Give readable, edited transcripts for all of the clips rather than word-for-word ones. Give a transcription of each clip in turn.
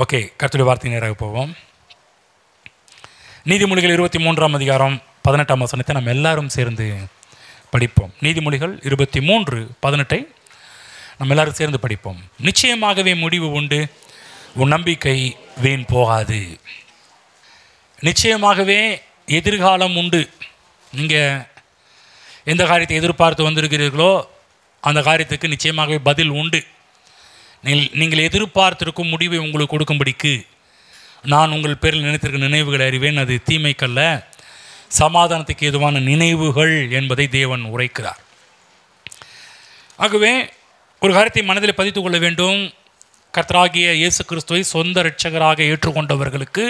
Okay, கர்த்தருடைய வார்த்தை நேராக போவோம். நீதிமொழிகள் 23ஆம் அதிகாரம் 18ஆம் வசனத்தை நம்ம எல்லாரும் சேர்ந்து படிப்போம். நீதிமொழிகள் 23:18 நம்ம எல்லாரும் சேர்ந்து படிப்போம். நிச்சயமாகவே முடிவு உண்டு, உன் நம்பிக்கை வீண் போகாது. நிச்சயமாகவே எதிர்காலம் உண்டு. நீங்கள் எந்த காரியத்தை எதிர்பார்த்து வந்திருக்கிறீர்களோ அந்த காரியத்துக்கு நிச்சயமாகவே பதில் உண்டு. நீங்கள் எதிர்பார்த்திருக்கும் முடிவை உங்களுக்கு கொடுக்கும்படிக்கு நான் உங்கள் பேரில் நினைத்திருக்கும் நினைவுகளை அறிவேன், அது தீமைக்கல்ல சமாதானத்துக்கு ஏதுவான நினைவுகள் என்பதை தேவன் உரைக்கிறார். ஆகவே ஒரு காரியத்தை மனதில் பதித்து கொள்ள வேண்டும். கர்த்தராகிய இயேசு கிறிஸ்துவை சொந்த இரட்சகராக ஏற்றுக்கொண்டவர்களுக்கு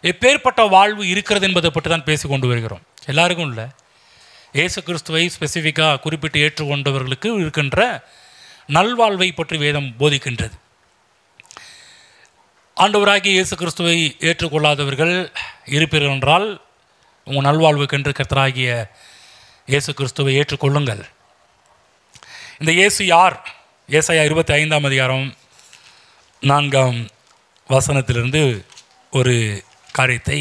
எப்பேற்பட்ட வாழ்வு இருக்கிறது என்பதை பற்றி தான் பேசி கொண்டு வருகிறோம். எல்லாருக்கும் இல்லை, இயேசு கிறிஸ்துவை ஸ்பெசிஃபிக்காக குறிப்பிட்டு ஏற்றுக்கொண்டவர்களுக்கு இருக்கின்ற நல்வாழ்வை பற்றி வேதம் போதிக்கின்றது. ஆண்டவராகிய இயேசு கிறிஸ்துவை ஏற்றுக்கொள்ளாதவர்கள் இருப்பீர்கள் என்றால் உங்கள் நல்வாழ்வுக்கென்று கர்த்தராகிய இயேசு கிறிஸ்துவை ஏற்றுக்கொள்ளுங்கள். இந்த இயேசு யார்? ஏசாயா 25ஆம் அதிகாரம் 4ஆம் வசனத்திலிருந்து ஒரு காரியத்தை,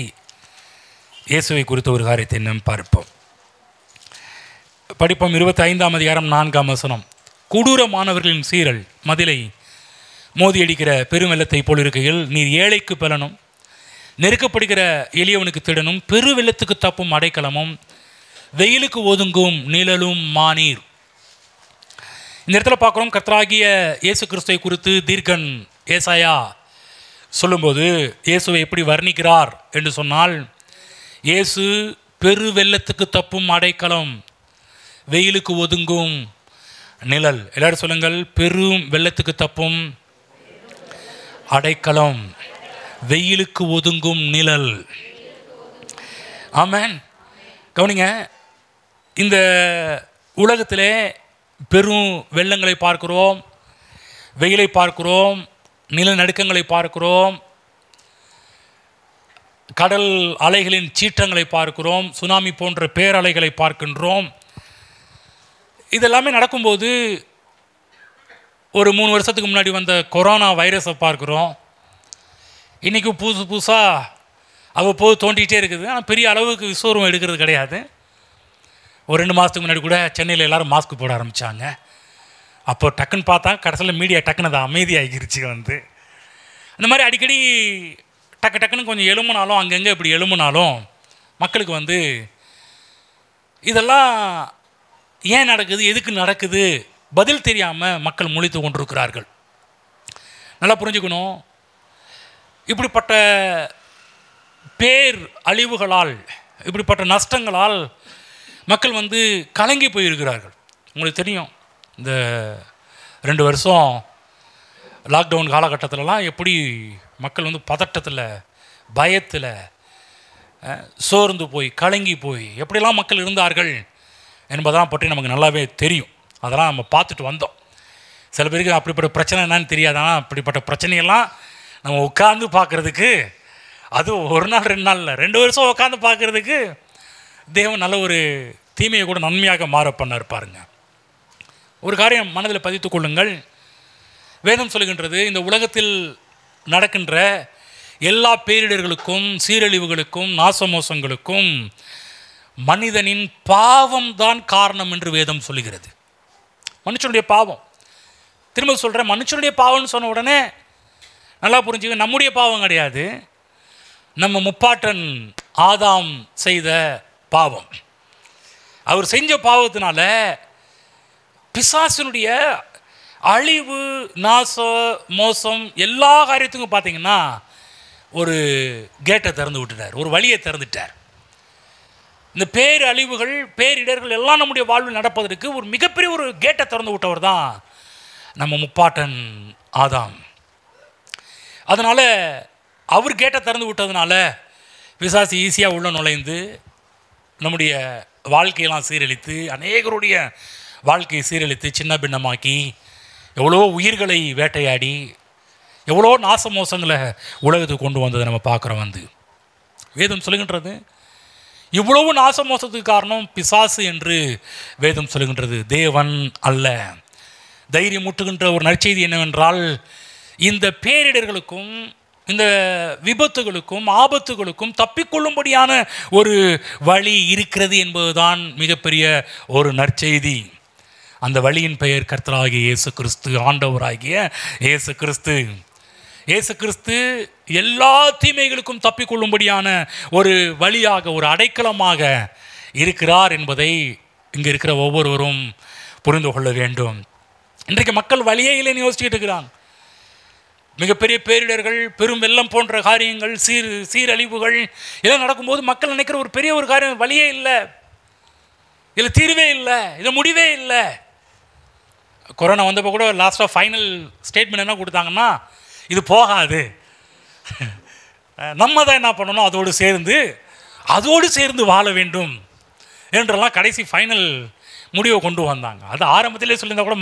இயேசுவை குறித்த ஒரு காரியத்தை நாம் பார்ப்போம். படிப்போம். 25ஆம் அதிகாரம் 4ஆம் வசனம். கொடூரமானவர்களின் சீரல் மதிலை மோதியடிக்கிற பெருவெள்ளத்தை போல் இருக்கையில் நீர் ஏழைக்கு பலனும் நெருக்கப்படுகிற எளியவனுக்கு திடனும் பெருவெள்ளத்துக்கு தப்பும் அடைக்கலமும் வெயிலுக்கு ஒதுங்கும் நிழலும் மானீர். இந்த இடத்துல பார்க்குறோம், கர்த்தராகிய இயேசு கிறிஸ்துவை குறித்து தீர்க்கன் ஏசாயா சொல்லும்போது இயேசுவை எப்படி வர்ணிக்கிறார் என்று சொன்னால், இயேசு பெருவெள்ளத்துக்கு தப்பும் அடைக்கலம், வெயிலுக்கு ஒதுங்கும் நிழல். எல்லாரும் சொல்லுங்கள், பெரும் வெள்ளத்துக்கு தப்பும் அடைக்கலம், வெயிலுக்கு ஒதுங்கும் நிழல். ஆமென். கவனிங்க, இந்த உலகத்திலே பெரும் வெள்ளங்களை பார்க்கிறோம், வெயிலை பார்க்கிறோம், நிலநடுக்கங்களை பார்க்கிறோம், கடல் அலைகளின் சீற்றங்களை பார்க்கிறோம், சுனாமி போன்ற பேரலைகளை பார்க்கின்றோம். இதெல்லாமே நடக்கும்போது ஒரு 3 வருஷத்துக்கு முன்னாடி வந்த கொரோனா வைரஸை பார்க்குறோம். இன்றைக்கி புதுசாக அவ்வப்போது தோண்டிகிட்டே இருக்குது. ஆனால் பெரிய அளவுக்கு விஸ்வரூபம் எடுக்கிறது கிடையாது. ஒரு 2 மாதத்துக்கு முன்னாடி கூட சென்னையில் எல்லோரும் மாஸ்க் போட ஆரம்பித்தாங்க. அப்போ டக்குன்னு பார்த்தா கடைசியில் மீடியா டக்குன்னு அதை அமைதியாகிருச்சு. அந்த மாதிரி அடிக்கடி டக்குன்னு கொஞ்சம் எழும்புனாலும் அங்கங்கே இப்படி எழும்புனாலும் மக்களுக்கு இதெல்லாம் ஏன் நடக்குது, எதுக்கு நடக்குது, பதில் தெரியாமல் மக்கள் முழித்து கொண்டிருக்கிறார்கள். நல்லா புரிஞ்சுக்கணும், இப்படிப்பட்ட பேர் அழிவுகளால், இப்படிப்பட்ட நஷ்டங்களால் மக்கள் கலங்கி போயிருக்கிறார்கள். உங்களுக்கு தெரியும், இந்த 2 வருஷம் லாக்டவுன் காலகட்டத்திலலாம் எப்படி மக்கள் பதட்டத்தில், பயத்தில், சோர்ந்து போய், கலங்கி போய் எப்படிலாம் மக்கள் இருந்தார்கள் என்பதெல்லாம் பற்றி நமக்கு நல்லாவே தெரியும். அதெல்லாம் நம்ம பார்த்துட்டு வந்தோம். சில பேருக்கு அப்படிப்பட்ட பிரச்சனை என்னன்னு தெரியாது. ஆனால் அப்படிப்பட்ட பிரச்சனையெல்லாம் நம்ம உட்காந்து பார்க்குறதுக்கு, அது ஒரு நாள் 2 நாள் இல்லை, 2 வருஷம் உட்காந்து பார்க்குறதுக்கு தேவன் நல்ல ஒரு தீமையை கூட நன்மையாக மாற பண்ணார். பாருங்க, ஒரு காரியம் மனதில் பதித்து கொள்ளுங்கள். வேதம் சொல்லுகின்றது, இந்த உலகத்தில் நடக்கின்ற எல்லா பேரிடர்களுக்கும், சீரழிவுகளுக்கும், நாசமோசங்களுக்கும் மனிதனின் பாவம்தான் காரணம் என்று வேதம் சொல்லுகிறது. மனுஷனுடைய பாவம். திரும்ப சொல்கிறேன், மனுஷனுடைய பாவம்னு சொன்ன உடனே நல்லா புரிஞ்சுக்க, நம்முடைய பாவம் கிடையாது, நம்ம முப்பாட்டன் ஆதாம் செய்த பாவம். அவர் செஞ்ச பாவத்தினால பிசாசினுடைய அழிவு, நாசம், மோசம் எல்லா காரியத்துக்கும் பார்த்தீங்கன்னா ஒரு கேட்டை திறந்து விட்டுட்டார், ஒரு வழியை திறந்துட்டார். இந்த பேரழிவுகள், பேரிடர்கள் எல்லாம் நம்முடைய வாழ்வில் நடப்பதற்கு ஒரு மிகப்பெரிய ஒரு கேட்டை திறந்து விட்டவர் தான் நம்ம முப்பாட்டன் ஆதாம். அதனால் அவர் கேட்டை திறந்து விட்டதுனால பிசாசு ஈஸியாக உள்ள நுழைந்து நம்முடைய வாழ்க்கையெல்லாம் சீரழித்து, அநேகருடைய வாழ்க்கையை சீரழித்து சின்ன பின்னமாக்கி, எவ்வளோ உயிர்களை வேட்டையாடி, எவ்வளோ நாச மோசங்களை உலகத்துக்கு கொண்டு வந்ததை நம்ம பார்க்குறோம். வேதம் சொல்லுகின்றது, இவ்வளவு நாச மோசத்துக்கு காரணம் பிசாசு என்று வேதம் சொல்லுகின்றது, தேவன் அல்ல. தைரியம் ஊட்டுகின்ற ஒரு நற்செய்தி என்னவென்றால், இந்த பேரிடர்களுக்கும் இந்த விபத்துகளுக்கும் ஆபத்துகளுக்கும் தப்பிக்கொள்ளும்படியான ஒரு வழி இருக்கிறது என்பதுதான் மிகப்பெரிய ஒரு நற்செய்தி. அந்த வழியின் பெயர் கர்த்தராகிய இயேசு கிறிஸ்து, ஆண்டவராகிய இயேசு கிறிஸ்து. இயேசு கிறிஸ்து எல்லா தீமைகளுக்கும் தப்பிக்கொள்ளும்படியான ஒரு வழியாக, ஒரு அடைக்கலமாக இருக்கிறார் என்பதை இங்கே இருக்கிற ஒவ்வொருவரும் புரிந்து கொள்ள வேண்டும். இன்றைக்கு மக்கள் வழியே இல்லைன்னு யோசிச்சுட்டு இருக்கிறாங்க. மிகப்பெரிய பேரிடர்கள், பெரும் வெள்ளம் போன்ற காரியங்கள், சீரழிவுகள் இதெல்லாம் நடக்கும்போது மக்கள் நினைக்கிற ஒரு பெரிய ஒரு காரியம், வழியே இல்லை, இதில் தீர்வே இல்லை, இதில் முடிவே இல்லை. கொரோனா வந்தப்போ கூட லாஸ்ட்டாக ஃபைனல் ஸ்டேட்மெண்ட் என்ன கொடுத்தாங்கன்னா, இது போகாது, நம்ம தான் என்ன பண்ணணும், அதோடு சேர்ந்து வாழ வேண்டும் என்றெல்லாம் கடைசி ஃபைனல் முடிவை கொண்டு வந்தாங்க. அது ஆரம்பத்திலே சொல்லியிருந்தால் கூட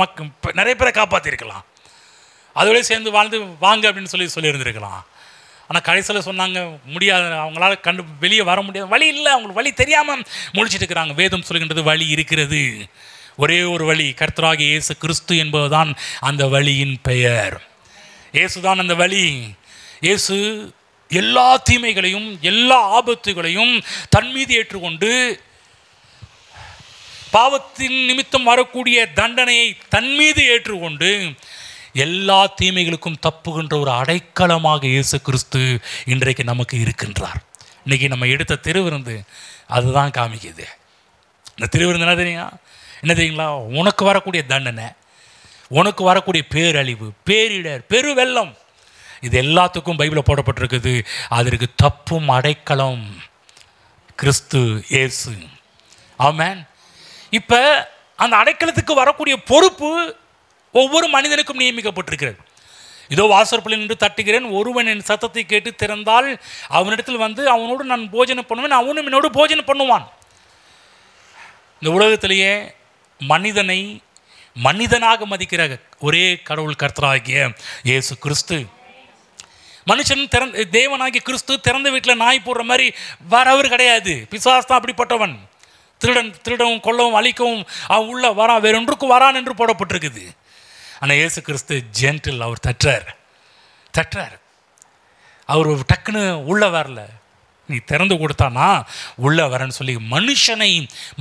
நிறைய பேரை காப்பாற்றிருக்கலாம், அதோடய சேர்ந்து வாழ்ந்து வாங்க அப்படின்னு சொல்லியிருந்திருக்கலாம். ஆனால் கடைசியில் சொன்னாங்க முடியாது, அவங்களால வெளியே வர முடியாது, வழி இல்லை, அவங்களுக்கு வழி தெரியாமல் முழிச்சிட்டு இருக்கிறாங்க. வேதம் சொல்கின்றது வழி இருக்கிறது, ஒரே ஒரு வழி, கர்த்தராகிய இயேசு கிறிஸ்து என்பதுதான் அந்த வழியின் பெயர். இயேசு தான் அந்த வழி. இயேசு எல்லா தீமைகளையும் எல்லா ஆபத்துகளையும் தன் மீது ஏற்றுக்கொண்டு பாவத்தின் நிமித்தம் வரக்கூடிய தண்டனையை தன் மீது ஏற்றுக்கொண்டு எல்லா தீமைகளுக்கும் தப்புகின்ற ஒரு அடைக்கலமாக இயேசு கிறிஸ்து இன்றைக்கு நமக்கு இருக்கின்றார். இன்றைக்கி நம்ம எடுத்த திருவிருந்து அதுதான் காமிக்குது. இந்த திருவிருந்து என்ன தெரியுங்களா? உனக்கு வரக்கூடிய தண்டனை, உனக்கு வரக்கூடிய பேரழிவு, பேரிடர், பெருவெள்ளம், இது எல்லாத்துக்கும் பைபிளில் போடப்பட்டிருக்குது. அதற்கு தப்பும் அடைக்கலம் கிறிஸ்து இயேசு. ஆமென். இப்போ அந்த அடைக்கலத்துக்கு வரக்கூடிய பொறுப்பு ஒவ்வொரு மனிதனுக்கும் நியமிக்கப்பட்டிருக்கிறது. இதோ வாசற்படியில் நின்று தட்டுகிறேன், ஒருவன் என் சத்தத்தை கேட்டு திறந்தால் அவனிடத்தில் வந்து அவனோடு நான் போஜனம் பண்ணுவேன், அவனும் என்னோடு போஜனம் பண்ணுவான். இந்த உலகத்திலேயே மனிதனை மனிதனாக மதிக்கிற ஒரே கடவுள் கர்த்தராகிய இயேசு கிறிஸ்து. மனுஷன் தேவனாகிய கிறிஸ்து திறந்த வீட்டில் நாய் போடுற மாதிரி வரவர் கிடையாது. பிசாசு தான் அப்படிப்பட்டவன். திருடவும் கொல்லவும் அழிக்கவும் அவன் உள்ள வரான், வேறொன்றுக்கும் வரான் என்று போடப்பட்டிருக்குது. ஆனால் இயேசு கிறிஸ்து ஜென்டில், அவர் தட்டுறார். அவர் டக்குன்னு உள்ள வரல, நீ திறந்து கொடுத்தானா உள்ள வரன்னு சொல்லி மனுஷனை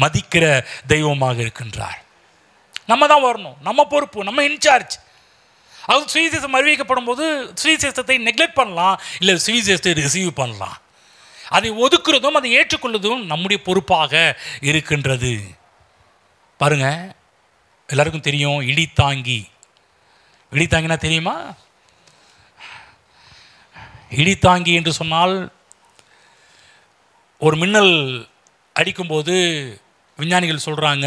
மதிக்கிற தெய்வமாக இருக்கின்றார். நம்ம தான் வரணும், நம்ம பொறுப்பு, நம்ம இன்சார்ஜ். அது சுவிசேஷம் அறிவிக்கப்படும் போது சுவிசேஷத்தை நெக்லெக்ட் பண்ணலாம், இல்லை சுவிசேஷத்தை ரிசீவ் பண்ணலாம். அதை ஒதுக்குறதும் அதை ஏற்றுக்கொள்வதும் நம்முடைய பொறுப்பாக இருக்கின்றது. பாருங்க, எல்லாருக்கும் தெரியும் இடித்தாங்கினா தெரியுமா? இடித்தாங்கி என்று சொன்னால் ஒரு மின்னல் அடிக்கும்போது விஞ்ஞானிகள் சொல்கிறாங்க,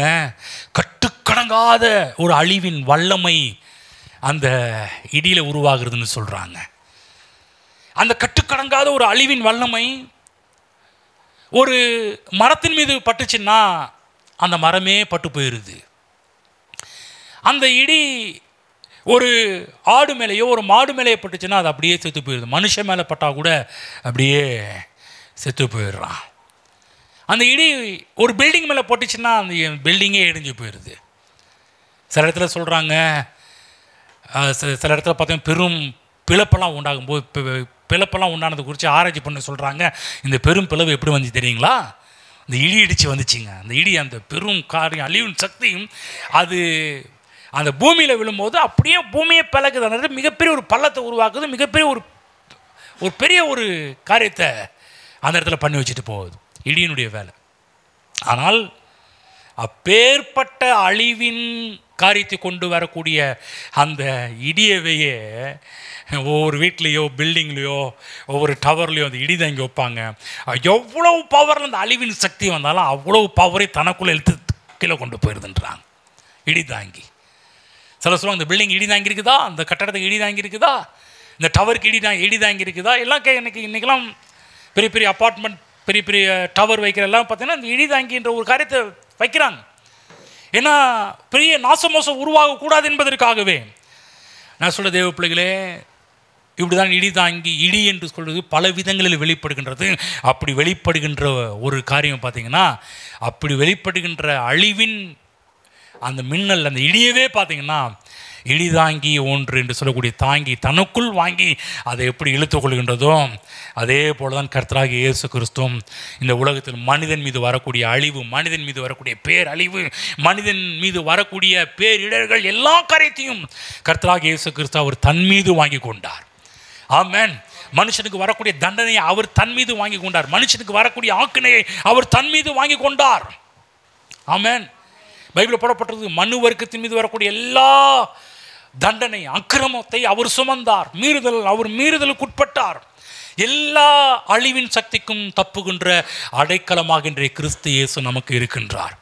கட்டுக்கடங்காத ஒரு அழிவின் வல்லமை அந்த இடியில் உருவாகிறதுன்னு சொல்கிறாங்க. அந்த கட்டுக்கடங்காத ஒரு அழிவின் வல்லமை ஒரு மரத்தின் மீது பட்டுச்சுன்னா அந்த மரமே பட்டு போயிடுது. அந்த இடி ஒரு ஆடு மேலேயோ ஒரு மாடு மேலேயோ பட்டுச்சுன்னா அது அப்படியே செத்து போயிடுது. மனுஷன் மேலே பட்டால் கூட அப்படியே செத்து போயிடுறான். அந்த இடி ஒரு பில்டிங் மேலே போட்டுச்சுன்னா அந்த பில்டிங்கே இடிஞ்சு போயிடுது. சில இடத்துல சொல்கிறாங்க, சில இடத்துல பார்த்தீங்கன்னா பெரும் பிளப்பெல்லாம் உண்டாகும்போது, பிளப்பெல்லாம் உண்டானது குறித்து ஆராய்ச்சி பண்ண சொல்கிறாங்க. இந்த பெரும் பிளவு எப்படி வந்து தெரியுங்களா? இந்த இடி இடித்து வந்துச்சுங்க. அந்த இடி, அந்த பெரும் காரியம், அழிவின் சக்தியும் அது அந்த பூமியில் விழும்போது அப்படியே பூமியை பிளக்குது. அந்த மிகப்பெரிய ஒரு பள்ளத்தை உருவாக்குது, மிகப்பெரிய ஒரு பெரிய ஒரு காரியத்தை அந்த இடத்துல பண்ணி வச்சுட்டு போகுது, இடியினுடைய வேலை. ஆனால் அப்பேற்பட்ட அழிவின் காரியத்தை கொண்டு வரக்கூடிய அந்த இடியவையே ஒவ்வொரு வீட்லேயோ பில்டிங்லேயோ ஒவ்வொரு டவர்லேயோ அந்த இடி தாங்கி வைப்பாங்க. எவ்வளவு பவரில் அந்த அழிவின் சக்தி வந்தாலும் அவ்வளவு பவரை தனக்குள்ளே இழுத்து கீழே கொண்டு போயிடுதுன்றாங்க இடி தாங்கி. சில சொல்லுவாங்க, இந்த பில்டிங் இடி தாங்கி இருக்குதா, அந்த கட்டடத்துக்கு இடி தாங்கி இருக்குதா, இந்த டவருக்கு இடி தாங்கி இருக்குதா, எல்லாம் இன்றைக்கெல்லாம் பெரிய பெரிய அப்பார்ட்மெண்ட், பெரிய பெரிய டவர் வைக்கிற எல்லாம் பார்த்தீங்கன்னா இந்த இடி தாங்கின்ற ஒரு காரியத்தை வைக்கிறாங்க. ஏன்னா பெரிய நாசமோசம் உருவாகக்கூடாது என்பதற்காகவே. நான் சொல்ல தேவ பிள்ளைகளே, இப்படி தான் இடி என்று சொல்வது பல விதங்களில் வெளிப்படுகின்றது. அப்படி வெளிப்படுகின்ற ஒரு காரியம் பார்த்திங்கன்னா, அப்படி வெளிப்படுகின்ற அழிவின் அந்த மின்னல், அந்த இடியவே பார்த்திங்கன்னா இடிதாங்கி ஒன்று என்று சொல்லக்கூடிய தாங்கி தனக்குள் வாங்கி அதை எப்படி இழுத்து கொள்கின்றதோ அதே போல தான் கர்த்தராகிய இயேசு கிறிஸ்துவும் இந்த உலகத்தில் மனிதன் மீது வரக்கூடிய அழிவு, மனிதன் மீது வரக்கூடிய பேரழிவு, மனிதன் மீது வரக்கூடிய பேரிடர்கள் எல்லா காரியத்தையும் கர்த்தராகிய இயேசு கிறிஸ்து அவர் தன் மீது வாங்கி கொண்டார். ஆமென். மனுஷனுக்கு வரக்கூடிய தண்டனையை அவர் தன் மீது வாங்கி கொண்டார். மனுஷனுக்கு வரக்கூடிய ஆக்கினையை அவர் தன் மீது வாங்கி கொண்டார். ஆமென். பைபிளில் போடப்பட்டது மனு வர்க்கத்தின் மீது வரக்கூடிய எல்லா தண்டனை அக்கிரமத்தை அவர் சுமந்தார். அவர் மீறுதலுக்கு உட்பட்டார். எல்லா அழிவின் சக்திக்கும் தப்புகின்ற அடைக்கலமாகின்ற கிறிஸ்து இயேசு நமக்கு இருக்கின்றார்.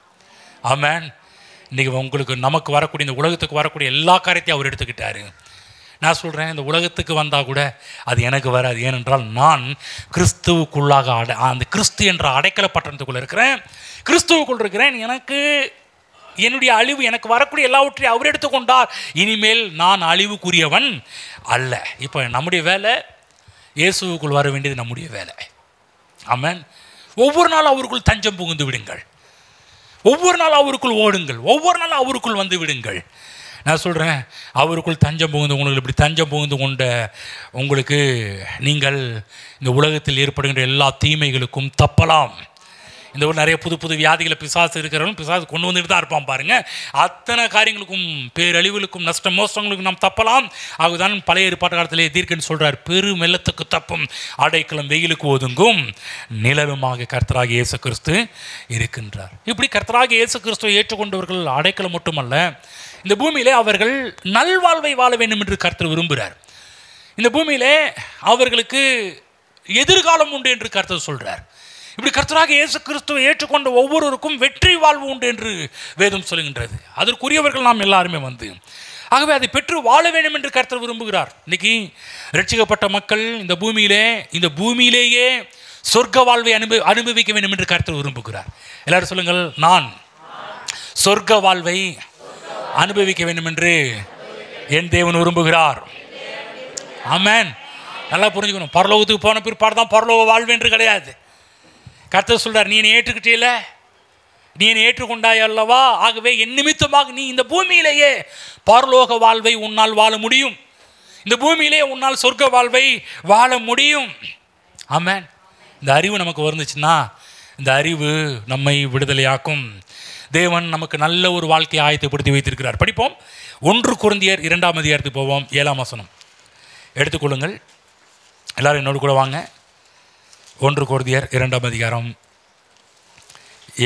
ஆமென். இன்றைக்கி உங்களுக்கு நமக்கு வரக்கூடிய இந்த உலகத்துக்கு வரக்கூடிய எல்லா காரியத்தையும் அவர் எடுத்துக்கிட்டாரு. நான் சொல்கிறேன், இந்த உலகத்துக்கு வந்தால் கூட அது எனக்கு வராது. ஏனென்றால் நான் கிறிஸ்துவுக்குள்ளாக அந்த கிறிஸ்து என்ற அடைக்கல பட்டணத்துக்குள்ளே இருக்கிறேன், கிறிஸ்துவுக்குள் இருக்கிறேன். எனக்கு என்னுடைய அழிவு, எனக்கு வரக்கூடிய எல்லாவற்றையும் அவர் எடுத்துக்கொண்டார். இனிமேல் நான் அழிவுக்குரியவன் அல்ல. இப்போ நம்முடைய வேலை இயேசுவுக்குள் வர வேண்டியது நம்முடைய வேலை. ஆமென். ஒவ்வொரு நாளும் அவருக்குள் தஞ்சம் புகுந்து விடுங்கள். ஒவ்வொரு நாளும் அவருக்குள் ஓடுங்கள். ஒவ்வொரு நாளும் அவருக்குள் வந்து விடுங்கள். நான் சொல்கிறேன், அவருக்குள் தஞ்சம் புகுந்து உங்களுக்கு இப்படி தஞ்சம் புகுந்து கொண்ட உங்களுக்கு நீங்கள் இந்த உலகத்தில் ஏற்படுகின்ற எல்லா தீமைகளுக்கும் தப்பலாம். இந்த ஊர் நிறைய புது புது வியாதிகளை பிசாசு இருக்கிறவங்களும் பிசாசு கொண்டு வந்துட்டு தான் இருப்பான் பாருங்கள். அத்தனை காரியங்களுக்கும் பேரழிவுகளுக்கும் நஷ்ட மோசங்களுக்கும் நாம் தப்பலாம். அதுதான் பழைய ஏற்பாட்டு காலத்திலே தீர்க்கன்னு சொல்கிறார், பெரும் வெள்ளத்துக்கு தப்பும் அடைக்கலம் வெயிலுக்கு ஒதுங்கும் நிழலுமாக கர்த்தராகிய இயேசு கிறிஸ்து இருக்கின்றார். இப்படி கர்த்தராகிய இயேசு கிறிஸ்துவை ஏற்றுக்கொண்டவர்கள் அடைக்கலம் மட்டுமல்ல, இந்த பூமியிலே அவர்கள் நல்வாழ்வை வாழ வேண்டும் என்று கர்த்தர் விரும்புகிறார். இந்த பூமியிலே அவர்களுக்கு எதிர்காலம் உண்டு என்று கர்த்தர் சொல்கிறார். இப்படி கர்த்தராகிய இயேசு கிறிஸ்துவை ஏற்றுக்கொண்ட ஒவ்வொருவருக்கும் வெற்றி வாழ்வு உண்டு என்று வேதம் சொல்லுகின்றது. அதற்குரியவர்கள் நாம் எல்லாருமே ஆகவே அதை பெற்று வாழ வேண்டும் என்று கர்த்தர் விரும்புகிறார். இன்னைக்கு ரட்சிக்கப்பட்ட மக்கள் இந்த பூமியிலேயே சொர்க்க வாழ்வை அனுபவிக்க வேண்டும் என்று கர்த்தர் விரும்புகிறார். எல்லாரும் சொல்லுங்கள், நான் சொர்க்க வாழ்வை அனுபவிக்க வேண்டும் என்று என் தேவன் விரும்புகிறார். ஆமென். நல்லா புரிஞ்சுக்கணும். பரலோகத்துக்கு போன பிற்பாடு தான் பரலோக வாழ்வு என்று கிடையாது. கர்த்தர் சொல்றார், நீ என்னை ஏற்றுக்கிட்டீல, நீ என்னை ஏற்றுக்கொண்டாய் அல்லவா, ஆகவே என் நிமித்தமாக நீ இந்த பூமியிலேயே பரலோக வாழ்வை உன்னால் வாழ முடியும். இந்த பூமியிலேயே உன்னால் சொர்க்க வாழ்வை வாழ முடியும். ஆமென். இந்த அறிவு நமக்கு வந்துச்சுன்னா இந்த அறிவு நம்மை விடுதலையாக்கும். தேவன் நமக்கு நல்ல ஒரு வாழ்க்கையை ஆயத்தப்படுத்தி வைத்திருக்கிறார். படிப்போம். 1 கொரிந்தியர் 2ஆம் அதிகாரத்துக்கு போவோம். 7ஆம் வசனம் எடுத்துக்கொள்ளுங்கள். எல்லாரும் என்னோடு கூட வாங்க. 1 கொரிந்தியர் 2ஆம் அதிகாரம்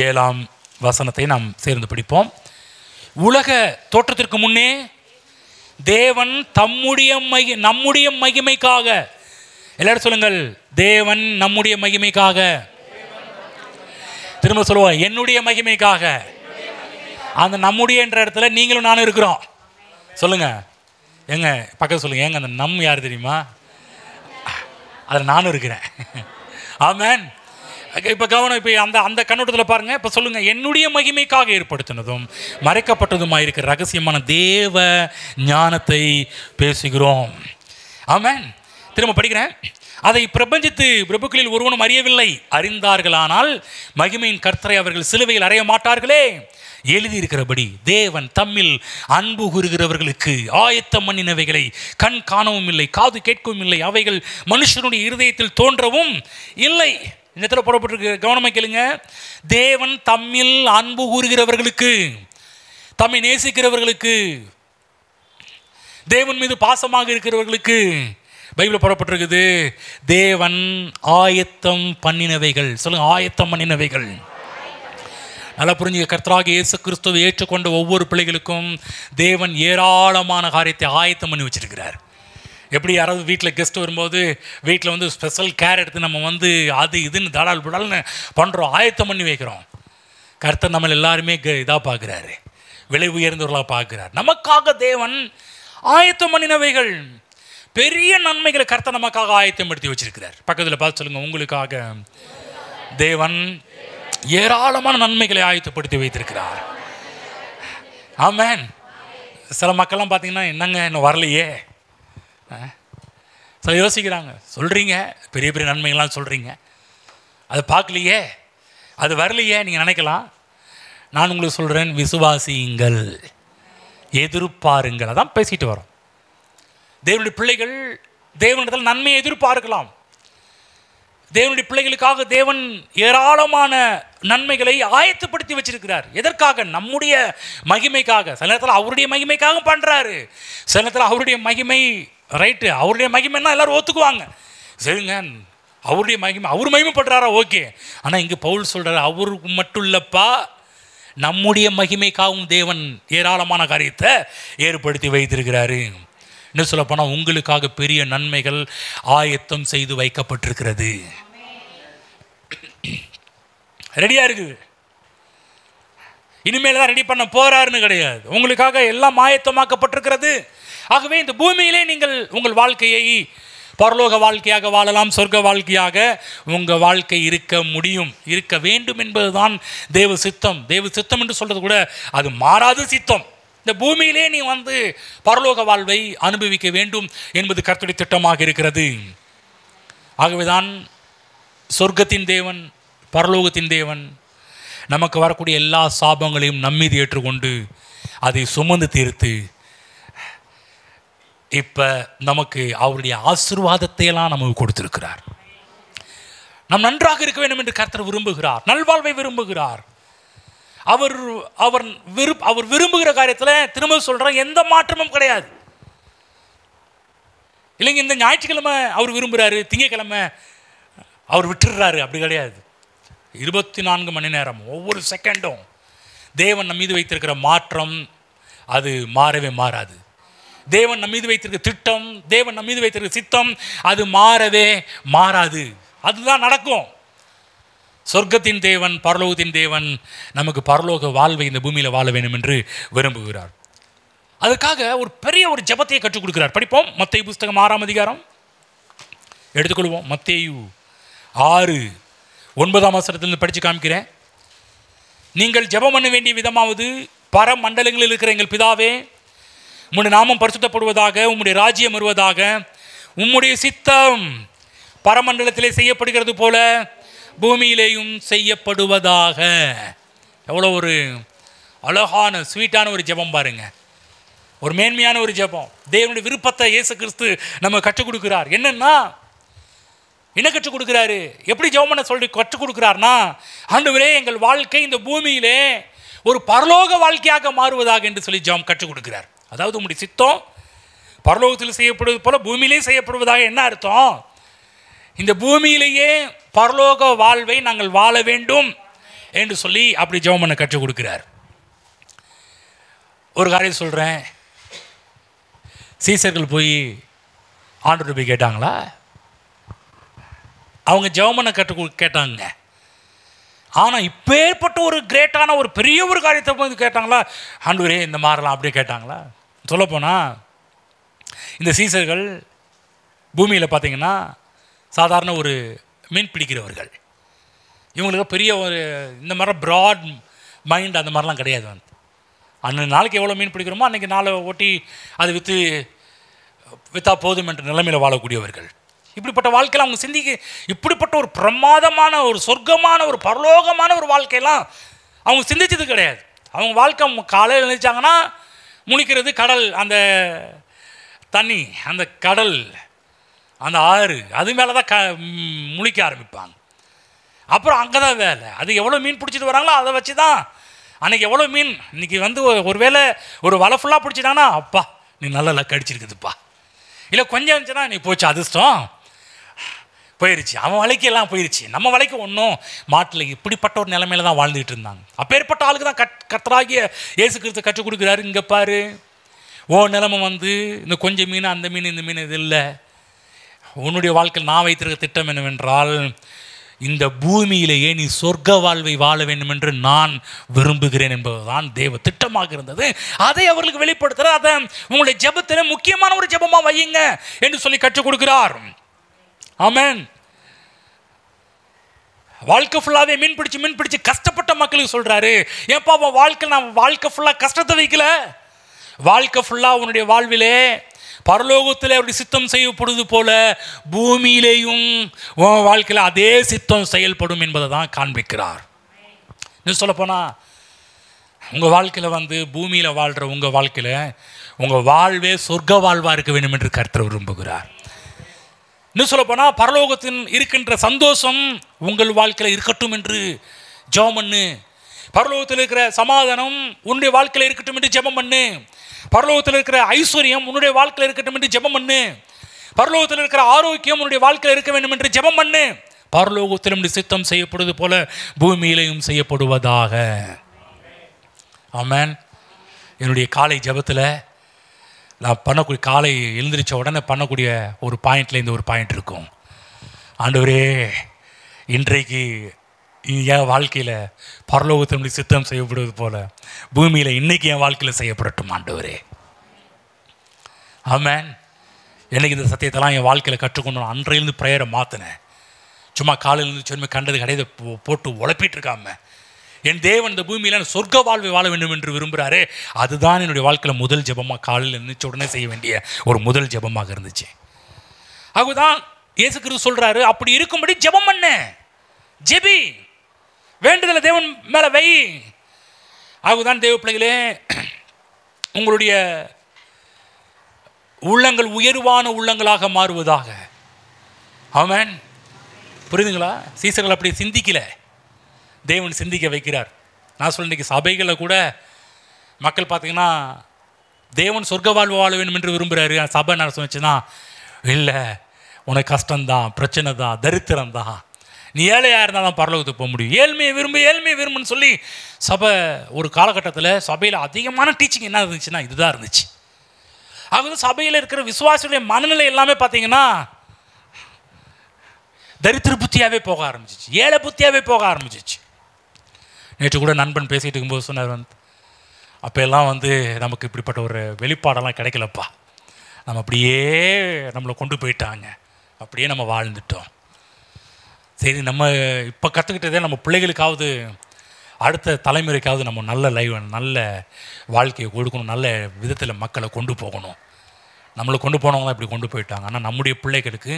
7ஆம் வசனத்தை நாம் சேர்ந்து படிப்போம். உலக தோற்றத்திற்கு முன்னே தேவன் நம்முடைய மகிமைக்காக, எல்லாரும் சொல்லுங்கள், தேவன் நம்முடைய மகிமைக்காக, திரும்ப சொல்லுவோம், என்னுடைய மகிமைக்காக. அந்த நம்முடைய என்ற இடத்துல நீங்களும் நானும் இருக்கிறோம். சொல்லுங்க, எங்க பக்கத்து சொல்லுங்க, ஏங்க அந்த நம் யார் தெரியுமா? அதில் நானும் இருக்கிறேன். ஆமென். இப்போ கவனம், இப்போ அந்த கண்ணோட்டத்தில் பாருங்கள். இப்போ சொல்லுங்கள், என்னுடைய மகிமைக்காக ஏற்படுத்தினதும் மறைக்கப்பட்டதுமாக இருக்கிற ரகசியமான தேவ ஞானத்தை பேசுகிறோம். ஆமென். திரும்ப படிக்கிறேன். அதை பிரபுக்களில் ஒருவனும் அறியவில்லை, அறிந்தார்களானால் மகிமையின் கர்த்தரை அவர்கள் சிலுவையில் அறைய மாட்டார்களே. எழுதியிருக்கிறபடி தேவன் தம்மில் அன்பு கூறுகிறவர்களுக்கு ஆயத்தம் பண்ணினவைகளை கண் காணவும் இல்லை, காது கேட்கவும் இல்லை, அவைகள் மனுஷனுடைய இருதயத்தில் தோன்றவும் இல்லை. இந்த இடத்துல போடப்பட்டிருக்கு, கவனமாக கேளுங்க. தேவன் தம்மில் அன்பு கூறுகிறவர்களுக்கு, தம்மை நேசிக்கிறவர்களுக்கு, தேவன் மீது பாசமாக இருக்கிறவர்களுக்கு பைபிளில் போடப்பட்டிருக்குது, தேவன் ஆயத்தம் பண்ணினவைகள். சொல்லுங்க, ஆயத்தம் பண்ணினவைகள். நல்லா புரிஞ்சுக்க. கர்த்தராகிய இயேசு கிறிஸ்துவை ஏற்றுக்கொண்ட ஒவ்வொரு பிள்ளைகளுக்கும் தேவன் ஏராளமான காரியத்தை ஆயத்தம் பண்ணி வச்சிருக்கிறார். எப்படி யாராவது வீட்டில் கெஸ்ட் வரும்போது வீட்டில் ஸ்பெஷல் கேர் எடுத்து நம்ம அது இதுன்னு தடால் புடால்னு பண்ணுறோம், ஆயத்தம் பண்ணி வைக்கிறோம். கர்த்தர் நம்ம எல்லாருமே இதாக பார்க்குறாரு, விலை உயர்ந்தவர்களாக பார்க்குறார். நமக்காக தேவன் ஆயத்தம் பண்ணினவைகள், பெரிய நன்மைகளை கர்த்தர் நமக்காக ஆயத்தப்படுத்தி வச்சிருக்கிறார். பக்கத்தில் பார்த்து சொல்லுங்கள், உங்களுக்காக தேவன் ஏராளமான நன்மைகளை ஆயத்தப்படுத்தி வைத்திருக்கிறார். ஆமென். சில மக்கள்லாம் பார்த்தீங்கன்னா, என்னங்க இன்னும் வரலையே, சில யோசிக்கிறாங்க. சொல்கிறீங்க, பெரிய பெரிய நன்மைகள்லாம் சொல்கிறீங்க, அதை பார்க்கலையே, அது வரலையே நீங்கள் நினைக்கலாம். நான் உங்களுக்கு சொல்கிறேன், விசுவாசியுங்கள். எதிர்பாருங்கள். அதான் பேசிட்டு வரோம். தேவனுடைய பிள்ளைகள் தேவனிடத்தில் நன்மையை எதிர்பார்க்கலாம். தேவனுடைய பிள்ளைகளுக்காக தேவன் ஏராளமான நன்மைகளை ஆயத்தப்படுத்தி வச்சிருக்கிறார். எதற்காக? நம்முடைய மகிமைக்காக. சில நேரத்தில் அவருடைய மகிமைக்காக பண்ணுறாரு. சில நேரத்தில் அவருடைய மகிமை ரைட்டு, அவருடைய மகிமைன்னா எல்லாரும் ஒத்துக்குவாங்க. சரிங்க, அவருடைய மகிமை, அவர் மகிமைப்படுறாரா, ஓகே. ஆனால் இங்கே பவுல் சொல்கிறார், அவருக்கு மட்டும் இல்லைப்பா, நம்முடைய மகிமைக்காகவும் தேவன் ஏராளமான காரியத்தை ஏற்படுத்தி வைத்திருக்கிறாரு. இன்னும் சொல்லப்போனால் உங்களுக்காக பெரிய நன்மைகள் ஆயத்தம் செய்து வைக்கப்பட்டிருக்கிறது. ரெடியாக இருக்குது. இனிமேல் தான் ரெடி பண்ண போறாருன்னு கிடையாது. உங்களுக்காக எல்லாம் ஆயத்தமாக்கப்பட்டிருக்கிறது. ஆகவே இந்த பூமியிலே நீங்கள் உங்கள் வாழ்க்கையை பரலோக வாழ்க்கையாக வாழலாம், சொர்க்க வாழ்க்கையாக உங்கள் வாழ்க்கை இருக்க முடியும், இருக்க வேண்டும் என்பதுதான் தேவ சித்தம். தேவ சித்தம் என்று சொல்கிறது கூட அது மாறாத சித்தம். இந்த பூமியிலே நீ பரலோக வாழ்வை அனுபவிக்க வேண்டும் என்பது கர்த்தருடைய திட்டமாக இருக்கிறது. ஆகவேதான் சொர்க்கத்தின் தேவன், பரலோகத்தின் தேவன் நமக்கு வரக்கூடிய எல்லா சாபங்களையும் நம்மீது ஏற்றுக்கொண்டு அதை சுமந்து தீர்த்து இப்போ நமக்கு அவருடைய ஆசீர்வாதத்தை எல்லாம் நமக்கு கொடுத்திருக்கிறார். நாம் நன்றாக இருக்க வேண்டும் என்று கர்த்தர் விரும்புகிறார், நல்வாழ்வை விரும்புகிறார். அவர் விரும்புகிற காரியத்தில் திரும்ப சொல்கிறேன், எந்த மாற்றமும் கிடையாது. இல்லைங்க, இந்த ஞாயிற்றுக்கிழமை அவர் விரும்புகிறாரு, திங்கக்கிழமை அவர் விட்டுடுறாரு, அப்படி கிடையாது. 24 மணி நேரம் ஒவ்வொரு செகண்டும் தேவன் நம் மீது வைத்திருக்கிற மாற்றம் அது மாறவே மாறாது. தேவன் நம் மீது வைத்திருக்கிற திட்டம், தேவன் நம் மீது வைத்திருக்கிற சித்தம் அது மாறவே மாறாது. அதுதான் நடக்கும். சொர்க்கத்தின் தேவன், பரலோகத்தின் தேவன் நமக்கு பரலோக வாழ்வை இந்த பூமியில் வாழ வேண்டும் என்று விரும்புகிறார். அதுக்காக ஒரு பெரிய ஒரு ஜெபத்தை கற்றுக் கொடுக்கிறார். படிப்போம். மத்தேயு புஸ்தகம் 6ஆம் அதிகாரம் எடுத்துக்கொள்வோம். மத்தேயு 6:9 வசனத்திலிருந்து படித்து காமிக்கிறேன். நீங்கள் ஜெபம் பண்ண வேண்டிய விதமாவது, பரமண்டலங்களில் இருக்கிற எங்கள் பிதாவே, உம்முடைய நாமம் பரிசுத்தப்படுவதாக, உம்முடைய ராஜ்யம் வருவதாக, உம்முடைய சித்தம் பரமண்டலத்திலே செய்யப்படுகிறது போல பூமியிலேயும் செய்யப்படுவதாக. எவ்வளோ ஒரு அழகான ஸ்வீட்டான ஒரு ஜெபம் பாருங்க, ஒரு மேன்மையான ஒரு ஜெபம். தேவனுடைய விருப்பத்தை இயேசு கிறிஸ்து நம்ம கற்றுக் கொடுக்கிறார். என்ன கற்றுக் கொடுக்குறாரு? எப்படி ஜெபம் பண்ண சொல்லி கற்றுக் கொடுக்குறாருனா, ஆண்டவரே எங்கள் வாழ்க்கை இந்த பூமியிலே ஒரு பரலோக வாழ்க்கையாக மாறுவதாக என்று சொல்லி ஜெபம் கற்றுக் கொடுக்கிறார். அதாவது உங்களுடைய சித்தம் பரலோகத்தில் செய்யப்படுவது போல பூமியிலே செய்யப்படுவதாக. என்ன அர்த்தம்? இந்த பூமியிலேயே பரலோக வாழ்வை நாங்கள் வாழ வேண்டும் என்று சொல்லி அப்படி ஜெபம் பண்ண கற்றுக் கொடுக்கிறார். ஒரு காரியம் சொல்கிறேன், சீசர்கள் போய் ஆண்டவர்கிட்ட போய் கேட்டாங்களா? அவங்க ஜெபம் பண்ண கேட்டாங்க. ஆனால் இப்பேற்பட்ட ஒரு கிரேட்டான ஒரு பெரிய ஒரு காரியத்தை போய் கேட்டாங்களா? ஆண்டவரே இந்த மாதிரிலாம் அப்படியே கேட்டாங்களா? சொல்லப்போனால் இந்த சீசர்கள் பூமியில் பார்த்திங்கன்னா சாதாரண ஒரு மீன் பிடிக்கிறவர்கள். இவங்களுக்கு பெரிய ஒரு இந்த மாதிரி ப்ராட் மைண்ட் அந்த மாதிரிலாம் கிடையாது. அன்றைக்கு நாளைக்கு எவ்வளோ மீன் பிடிக்கிறோமோ அன்றைக்கி நாளை ஓட்டி அதை விற்றா போதும் என்ற நிலைமையில் வாழக்கூடியவர்கள். இப்படிப்பட்ட வாழ்க்கையில் அவங்க சிந்திக்க, இப்படிப்பட்ட ஒரு பிரமாதமான ஒரு சொர்க்கமான ஒரு பரலோகமான ஒரு வாழ்க்கையெல்லாம் அவங்க சிந்திச்சது கிடையாது. அவங்க வாழ்க்கை காலையில் நினைச்சாங்கன்னா முழிக்கிறது கடல், அந்த தண்ணி, அந்த கடல், அந்த ஆறு, அது மேலே தான் முழிக்க ஆரம்பிப்பாங்க. அப்புறம் அங்கே தான் வேலை. அது எவ்வளோ மீன் பிடிச்சிட்டு வராங்களோ அதை வச்சு தான் அன்றைக்கி எவ்வளோ மீன். இன்றைக்கி ஒரு வேளை ஒரு வலை ஃபுல்லாக பிடிச்சிட்டாங்கன்னா, அப்பா நீ நல்லா லக் அடிச்சிருக்குதுப்பா, இல்லை கொஞ்சம் இருந்துச்சுன்னா நீ போச்சு அதிர்ஷ்டம் போயிடுச்சு, அவன் வலைக்கு எல்லாம் போயிடுச்சு, நம்ம வலைக்கு ஒன்றும் மாட்டில். இப்படிப்பட்ட ஒரு நிலைமையில தான் வாழ்ந்துகிட்டு இருந்தாங்க. அப்பேற்பட்ட ஆளுக்கு தான் கர்த்தராகிய இயேசு கிறிஸ்து கற்றுக் கொடுக்குறாரு. இங்கே பாரு, ஓ நிலைமை இந்த கொஞ்சம் மீன், அந்த மீன், இந்த மீன், இது இல்லை. உன்னுடைய வாழ்க்கையில் நான் வைத்திருக்க திட்டம் என்னவென்றால், இந்த பூமியிலேயே நீ சொர்க்க வாழ்வை வாழ வேண்டும் என்று நான் விரும்புகிறேன் என்பதுதான் தேவ திட்டமாக இருந்தது. அதை அவர்களுக்கு வெளிப்படுத்துகிற, அதை உங்களுடைய ஜெபத்தில் முக்கியமான ஒரு ஜெபமாக வையுங்க என்று சொல்லி கற்றுக் கொடுக்கிறார். ஆமென். வாழ்க்கை ஃபுல்லாகவே மீன் பிடிச்சு கஷ்டப்பட்ட மக்களுக்கு சொல்கிறாரு, ஏன்ப்பா நான் வாழ்க்கை ஃபுல்லாக கஷ்டத்தை வைக்கல, வாழ்க்கை ஃபுல்லாக உன்னுடைய வாழ்விலே பரலோகத்தில் அவருடைய சித்தம் செய்யப்படுவது போல பூமியிலேயும் உன் வாழ்க்கையில் அதே சித்தம் செயல்படும் என்பதை தான் காண்பிக்கிறார். இன்னும் சொல்லப்போனால் உங்கள் வாழ்க்கையில் வந்து பூமியில் வாழ்கிற உங்கள் வாழ்க்கையில் உங்கள் வாழ்வே சொர்க்க வாழ்வாக இருக்க வேண்டும் என்று கர்த்தர் விரும்புகிறார். இன்னும் சொல்லப்போனால் பரலோகத்தின் இருக்கின்ற சந்தோஷம் உங்கள் வாழ்க்கையில் இருக்கட்டும் என்று ஜெபம் பண்ணு. பரலோகத்தில் இருக்கிற சமாதானம் உன்னுடைய வாழ்க்கையில் இருக்கட்டும் என்று ஜெபம் பண்ணு. பரலோகத்தில் இருக்கிற ஐஸ்வர்யம் உன்னுடைய வாழ்க்கையில் இருக்கட்டும் என்று ஜெபம் பண்ணு. பரலோகத்தில் இருக்கிற ஆரோக்கியம் உன்னுடைய வாழ்க்கையில் இருக்க வேண்டும் என்று ஜெபம் பண்ணு. பரலோகத்திலும் சித்தம் செய்யப்படுவது போல பூமியிலையும் செய்யப்படுவதாக. ஆமென். என்னுடைய காலை ஜெபத்தில் நான் பண்ணக்கூடிய காலை எழுந்திரிச்ச உடனே பண்ணக்கூடிய ஒரு பாயிண்டில் இந்த ஒரு பாயிண்ட் இருக்கும். ஆண்டவரே, இன்றைக்கு என் வாழ்க்கையில் பரலோகத்தினுடைய சித்தம் செய்யப்படுவது போல பூமியில் இன்றைக்கி என் வாழ்க்கையில் செய்யப்படட்டும் ஆண்டவரே. ஆமென். எனக்கு இந்த சத்தியத்தெல்லாம் என் வாழ்க்கையில் கற்றுக்கொண்டு அன்றையிலேருந்து ப்ரேயரை மாற்றினேன். சும்மா காலையிலேருந்து சொன்ன கண்டது கிடையாது போட்டு உழப்பிட்டு இருக்காம, என் தேவன் இந்த பூமியில் சொர்க்க வாழ்வை வாழ வேண்டும் என்று விரும்புகிறாரே, அதுதான் என்னுடைய வாழ்க்கையில் முதல் ஜெபமாக காலையில் நினைச்ச உடனே செய்ய வேண்டிய ஒரு முதல் ஜெபமாக இருந்துச்சு. அதுதான் இயேசு கிறிஸ்து சொல்கிறாரு, அப்படி இருக்கும்படி ஜெபம் பண்ண, ஜெபி, வேண்டுதலை தேவன் மேலே வை. அதுதான் தேவ பிள்ளைகளே, உங்களுடைய உள்ளங்கள் உயர்வான உள்ளங்களாக மாறுவதாக. ஆமென். புரியுதுங்களா? சீசர்கள் அப்படி சிந்திக்கல, தேவன் சிந்திக்க வைக்கிறார். நான் சொல்ல, இன்றைக்கி சபைகளில் கூட மக்கள் பார்த்திங்கன்னா தேவன் சொர்க்க வாழ்வு வாழ வேண்டும் என்று விரும்புகிறாரு. சபை என்ன சொன்னிச்சுன்னா, இல்லை உனக்கு கஷ்டம்தான், பிரச்சனை தான், தரித்திரம் தான், நீ ஏழையாக இருந்தால் தான் பரலோகத்துக்கு போக முடியும், ஏழ்மையை விரும்புன்னு சொல்லி சபை ஒரு காலகட்டத்தில் சபையில் அதிகமான டீச்சிங் என்ன இருந்துச்சுன்னா இதுதான் இருந்துச்சு. ஆகுது சபையில் இருக்கிற விசுவாசிகளுடைய மனநிலை எல்லாமே பார்த்திங்கன்னா தரித்திர புத்தியாகவே போக ஆரம்பிச்சிச்சு, ஏழை புத்தியாகவே போக ஆரம்பிச்சிச்சு. நேற்று கூட நண்பன் பேசிகிட்டு இருக்கும்போது சொன்னார், அப்போ எல்லாம் நமக்கு இப்படிப்பட்ட ஒரு வெளிப்பாடெல்லாம் கிடைக்கலப்பா, நம்ம அப்படியே நம்மளை கொண்டு போயிட்டாங்க, அப்படியே நம்ம வாழ்ந்துட்டோம். சரி, நம்ம இப்போ கற்றுக்கிட்டதே நம்ம பிள்ளைகளுக்காவது அடுத்த தலைமுறைக்காவது நம்ம நல்ல வாழ்க்கையை கொடுக்கணும், நல்ல விதத்தில் மக்களை கொண்டு போகணும். நம்மளை கொண்டு போனவங்க தான் இப்படி கொண்டு போயிட்டாங்க. ஆனால் நம்முடைய பிள்ளைகளுக்கு